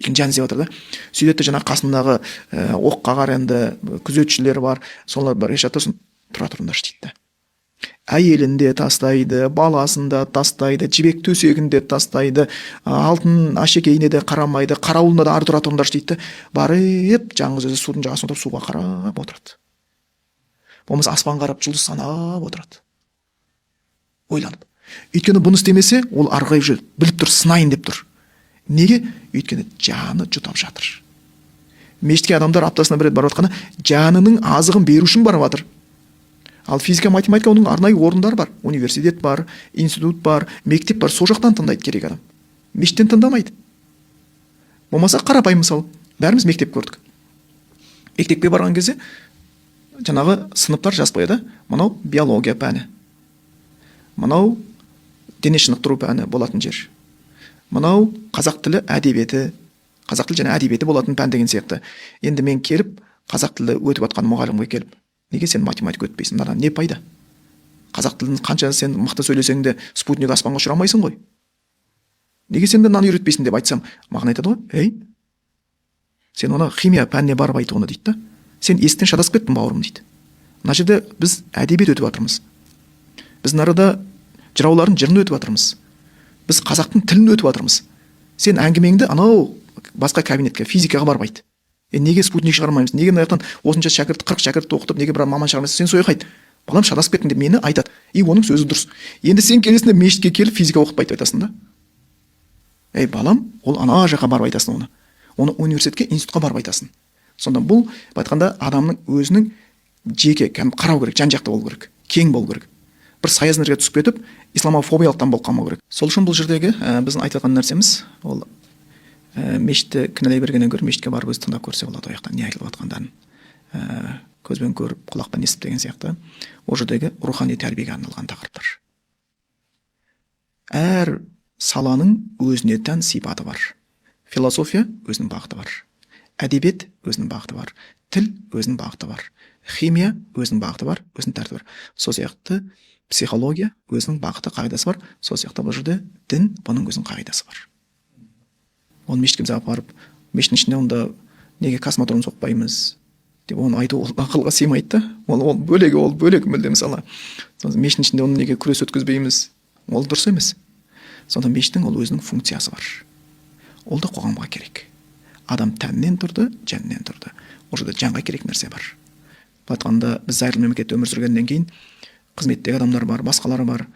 Жан іздеп жатыр да. Сөйтеді жаңа қасындағы оқ қағар енді күзетшілер бар. Солар бір ешатта тұра тұрыңдаршы дейді. Әйелін де тастайды, баласын да тастайды, жібек төсегін де тастайды, алтын ашекейіне де қарамайды, қарауылына да ары тұра тұрыңдаршы дейді. Барып, жаңғыз өзі судың жағасына отырып суға қарап отырады. Болмаса аспан қарап, жұлдыз санап отырады. Ойланып. Өйткені бұны істемесе, ол арғайып жүр, біліп тұр, сынайын деп тұр. Неге? Өйткені жаны жұтап жатыр. Мешітке адамдар аптасына бір рет барып жатқаны, жанының азығын беру үшін барып жатыр. Ал физика, математика оның арнайы орындар бар. Университет бар, институт бар, мектеп бар. Сол жақтан тыңдайды керек адам. Мешіттен тыңдамайды. Болмаса қарапайым мысалы, бәріміз мектеп көрдік. Мектепке барған кезде жаңағы сыныптар жазып қояды. Мынау биология пәні. Мынау дене шынықтыру пәні болатын жер. Мынау қазақ тілі әдебиеті, қазақ тілі және әдебиеті болатын пән деген сияқты. Енді мен келіп, қазақ тілі өтіп жатқан мұғалімге келіп, неге сен математика өтпейсің? Мынадан не пайда? қазақ тілін қанша сен мықты сөйлесең де спутник аспанға ұшыра алмайсың ғой, неге сен де мынаны үйретпейсің деп айтсам, маған айтады ғой, ей, сен оны химия пәніне барып айт оны дейді да, сен есіктен шатасып кеттің бауырым дейді. Мына жерде біз әдебиет өтіп жатырмыз, біз мына арада жыраулардың жырын өтіп жатырмыз, біз қазақтың тілін өтіп жатырмыз. Сен әңгімеңді анау басқа кабинетке, физикаға барып айт. Неге спутник шығармаймыз, неге мына жақтан осынша шәкірт, 40 шәкіртті оқытып, неге бір маман шығармайсың, сен сояқ айт, балам шатасып кеттің деп мені айтады. Оның сөзі дұрыс. Енді сен келесің де мешітке келіп физика оқытып айтып айтасың да. Балам, ол ана жаққа барып айтасың оны. Оны университетке, институтқа барып айтасың. Сонда бұл айтқанда адамның өзінің жеке қарау керек, жан-жақты болу керек, кең болу керек. Бір саясынырға түсіп кетіп, исламофобиялықтан болып қалмау керек. Сол үшін бұл жердегі біздің айтып жатқан нәрсеміз, ол мешітті кінәлай бергеннен гөрі мешітке барып өзі тыңдап көрсе болады, ояқтан не айтылып жатқандарын көзбен көріп, құлақпен естіп деген сияқты. Ол жердегі рухани тәрбиеге арналған тақырыптар. Әр саланың өзіне тән сипаты бар. Философия өзінің бағыты бар. Әдебиет өзінің бағыты бар. Тіл өзінің бағыты бар. Химия өзінің бағыты бар, өзінің тәртібі бар. Сол сияқты психология өзінің бағыты, қағидасы бар. Сол сияқты бұл жерде дін бұның өзінің қағидасы бар. Оны мешітке біз алып барып, мешіттің ішінде онда неге космодром соқпаймыз деп оны айту ол ақылға сыймайды да. Ол бөлек мүлде. Мысалы мешіттің ішінде оны неге күрес өткізбейміз, ол дұрыс емес. Сонда мешіттің ол өзінің функциясы бар. Ол да қоғамға керек. Адам тәннен тұрды, жәннен тұрды. Ол жерде жанға керек нәрсе бар. Айтқанда біз зайырлы мемлекетте өмір сүргеннен кейін қызметтегі адамдар бар, басқалары бар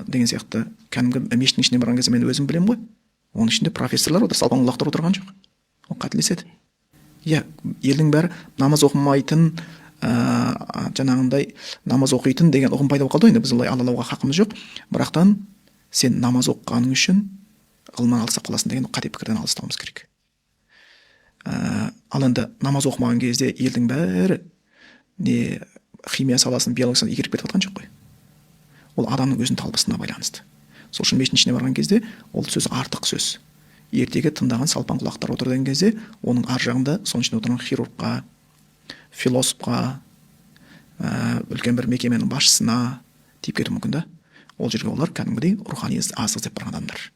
деген сияқты. Кәдімгі мешіттің ішіне барған кезде мен өзім білемін ғой. Оның ішінде профессорлар отыр, салпаң құлақтар отырған жоқ. Ол қателеседі. Елдің бәрі намаз оқымайтын, жаңағындай намаз оқитын деген ұғым пайда болып қалды. Енді біз олай алалауға хақымыз жоқ. Бірақтан сен намаз оқығаның үшін ғылымнан алыстап қаласың деген қате пікірден алыстауымыз керек. Ал енді намаз оқымаған кезде елдің бәрі химия саласын, биологиясын игеріп кетіп жатқан жоқ қой. Ол адамның өзінің талпысына байланысты. Сол үшін мешіттің ішіне барған кезде ол сөз артық сөз. Ертеге тыңдаған салпаң құлақтар отыр деген кезде оның ар жағында соның ішінде отырған хирургқа, философқа, үлкен бір мекеменің басшысына тиіп кетуі мүмкін да. Ол жерге олар кәдімгідей рухани азық іздеп барған адамдар.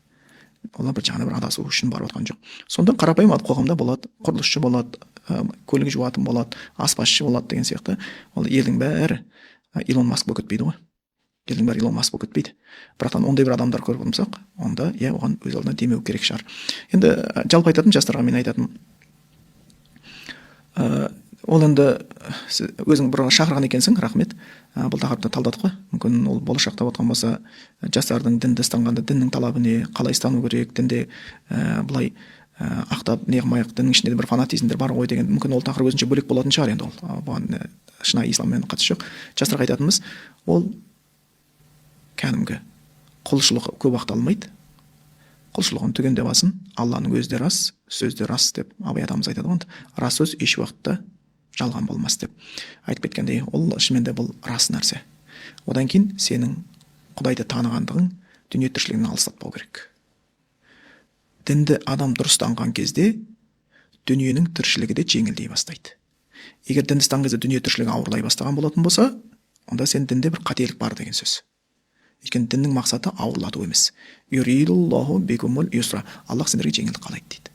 Олар бір жағына бір адасу үшін барып отқан жоқ. Сонда қарапайым қоғамда болады, құрылысшы болады, көлік жуатын болады, аспазшы болады деген сияқты. Ол елдің бәрі Илон Маск болып кетпейді ғой. Елдің бәрі Илон Маск болып кетпейді. Бірақтан ондай бір адамдар көріп отырсақ, онда оған өз алдына демеу керек шығар. Енді жалпы айтатын жастарға мен айтатын, ол енді өзің бір шақырған екенсің, рахмет. Бұл тақырыпты талдадық қой. Мүмкін ол болашақта отқан болса, жастардың дінді ұстанғанда діннің талабы не, қалай ұстану керек, дінде былай ақтап не қылмайық, діннің ішінде бір фанатизмдер бар ғой деген, мүмкін ол тақырып өзінше бөлек болатын шығар. Енді ол бұған шынайы исламмен қатысы жоқ. Жастарға айтатынымыз, ол кәдімгі құлшылық көп уақыт алмайды. Құлшылығын түгенде басын, Алланың өзі де рас, сөз де рас деп Абай атамыз айтады ғой. Рас сөз еш уақытта жалған болмас деп айтып кеткендей, ол шынымен де бұл рас нәрсе. Одан кейін сенің Құдайды танығандығың дүние тіршілігінен алыстатпау керек. Дінді адам дұрыс ұстанған кезде дүниенің тіршілігі де жеңілдей бастайды. Егер дінді ұстанған кезде дүние тіршілігі ауырлай бастаған болатын болса, онда сен дінде бір қателік бар деген сөз. Өйткені діннің мақсаты ауырлату емес. Юридуллаху бикумул юсра. Аллах сендерге жеңілдік қалайды дейді.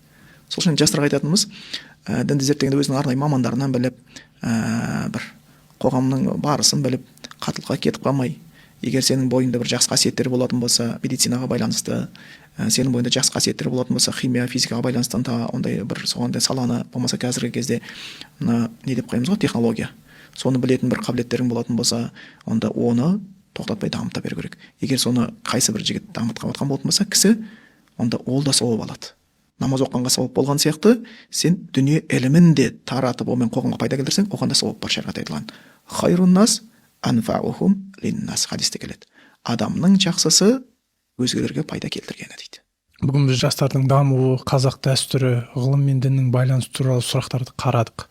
Сол үшін жастарға айтатынымыз, дінді зерттегенде өзінің арнайы мамандарынан біліп, бір қоғамның барысын біліп, қатылыққа кетіп қалмай, егер сенің бойында бір жақсы қасиеттер болатын болса, медицинаға байланысты, сенің бойында жақсы қасиеттер болатын болса, химия, физикаға байланысты ондай бір соғандай саланы, болмаса қазіргі кезде не деп қоямыз ғой, технология. Соны білетін бір қабілеттерің болатын болса, онда оны тоқтатпай дамыта беру керек. Егер соны қайсы бір жігіт дамытқан отқан болатын болса, кісі, онда ол да сауап алады. Намаз оққанға сауап болған сияқты, сен дүние ілімін де таратып, онымен қоғамға пайда келтірсең, оған да сауап бар. Шариғатта айтылған. Хайруннас анфаухум линнас хадисте келеді. Адамның жақсысы өзгелерге пайда келтіргені дейді. Бүгін біз жастардың дамуы, қазақ дәстүрі, ғылым мен діннің байланысы туралы сұрақтарды қарадық.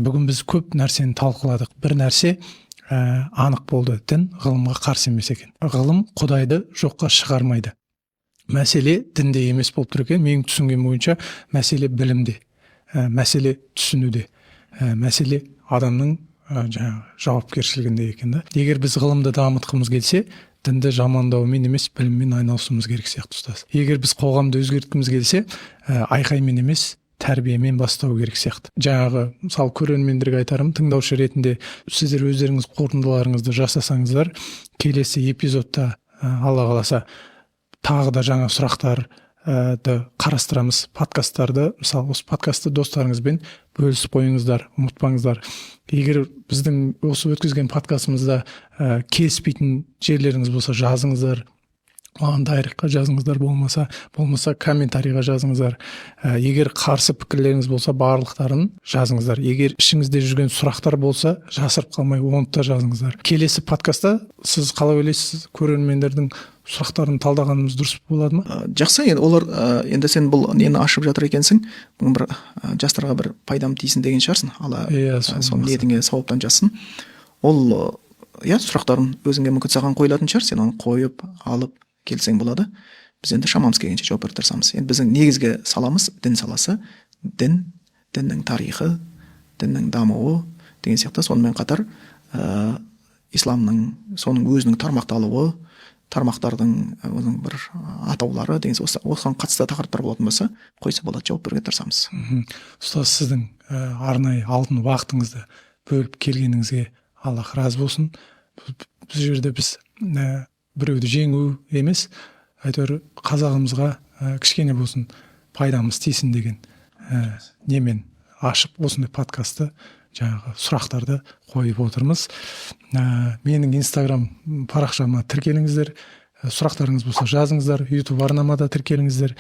Бүгін біз көп нәрсені талқыладық. Bir нәрсе анық болды: дін ғылымға қарсы емес екен. Ғылым Құдайды жоққа шығармайды. Мәселе дінде емес болып тұр екен. Менің түсінгенім бойынша мәселе білімде, мәселе түсінуде, мәселе адамның жаңағы жауапкершілігінде екен да. Егер біз ғылымды дамытқымыз келсе, дінді жамандаумен емес, біліммен айналысуымыз керек сияқты ұстаз. Егер біз қоғамды өзгерткіміз келсе, айқаймен емес, тәрбиемен бастау керек сияқты. Жаңағы мысалы көрермендерге айтарым, тыңдаушы ретінде сіздер өздеріңіз қорытындыларыңызды жасасаңыздар, келесі эпизодта Алла қаласа тағы да жаңа сұрақтарды қарастырамыз. Подкасттарды, мысалы осы подкастты достарыңызбен бөлісіп қойыңыздар, ұмытпаңыздар. Егер біздің осы өткізген подкастымызда келіспейтін жерлеріңіз болса, жазыңыздар. Маған дайректқа жазыңыздар, болмаса комментарийға жазыңыздар. Егер қарсы пікірлеріңіз болса, барлықтарын жазыңыздар. Егер ішіңізде жүрген сұрақтар болса, жасырып қалмай оны да жазыңыздар. Келесі подкастта сіз қалай ойлайсыз, көрермендердің сұрақтарын талдағанымыз дұрыс болады ма? Жақсы, енді олар енді сен бұл нені ашып жатыр екенсің, бұның бір жастарға бір пайдам тисін деген шығарсың. Сол ниетіңе сауаптан жазсын. Ол сұрақтарын өзіңе мүмкін саған қойылатын шығар, сен оны қойып алып келсең болады. Біз енді шамамыз келгенше жауап беріп тырысамыз. Енді біздің негізгі саламыз дін саласы, діннің тарихы, діннің дамуы деген сияқты. Сонымен қатар исламның соның өзінің тармақталуы, тармақтардың оның бір атаулары деген осыған қатысты тақырыптар болатын болса, қойса болады, жауап беруге тырысамыз. Ұстаз, сіздің арнайы алтын уақытыңызды бөліп келгеніңізге Аллах разы болсын. Бұл жерде біз біреуді жеңу емес, әйтеуір қазағымызға кішкене болсын пайдамыз тисін деген немен ашып осындай подкастты, жаңағы сұрақтарды қойып отырмыз. Менің Инстаграм парақшама тіркеліңіздер, сұрақтарыңыз болса жазыңыздар, YouTube арнамада тіркеліңіздер,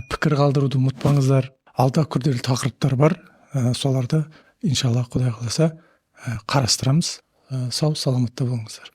пікір қалдыруды ұмытпаңыздар. Алда күрделі тақырыптар бар, соларды иншалла Құдай қаласа қарастырамыз. Сау саламатта болыңыздар.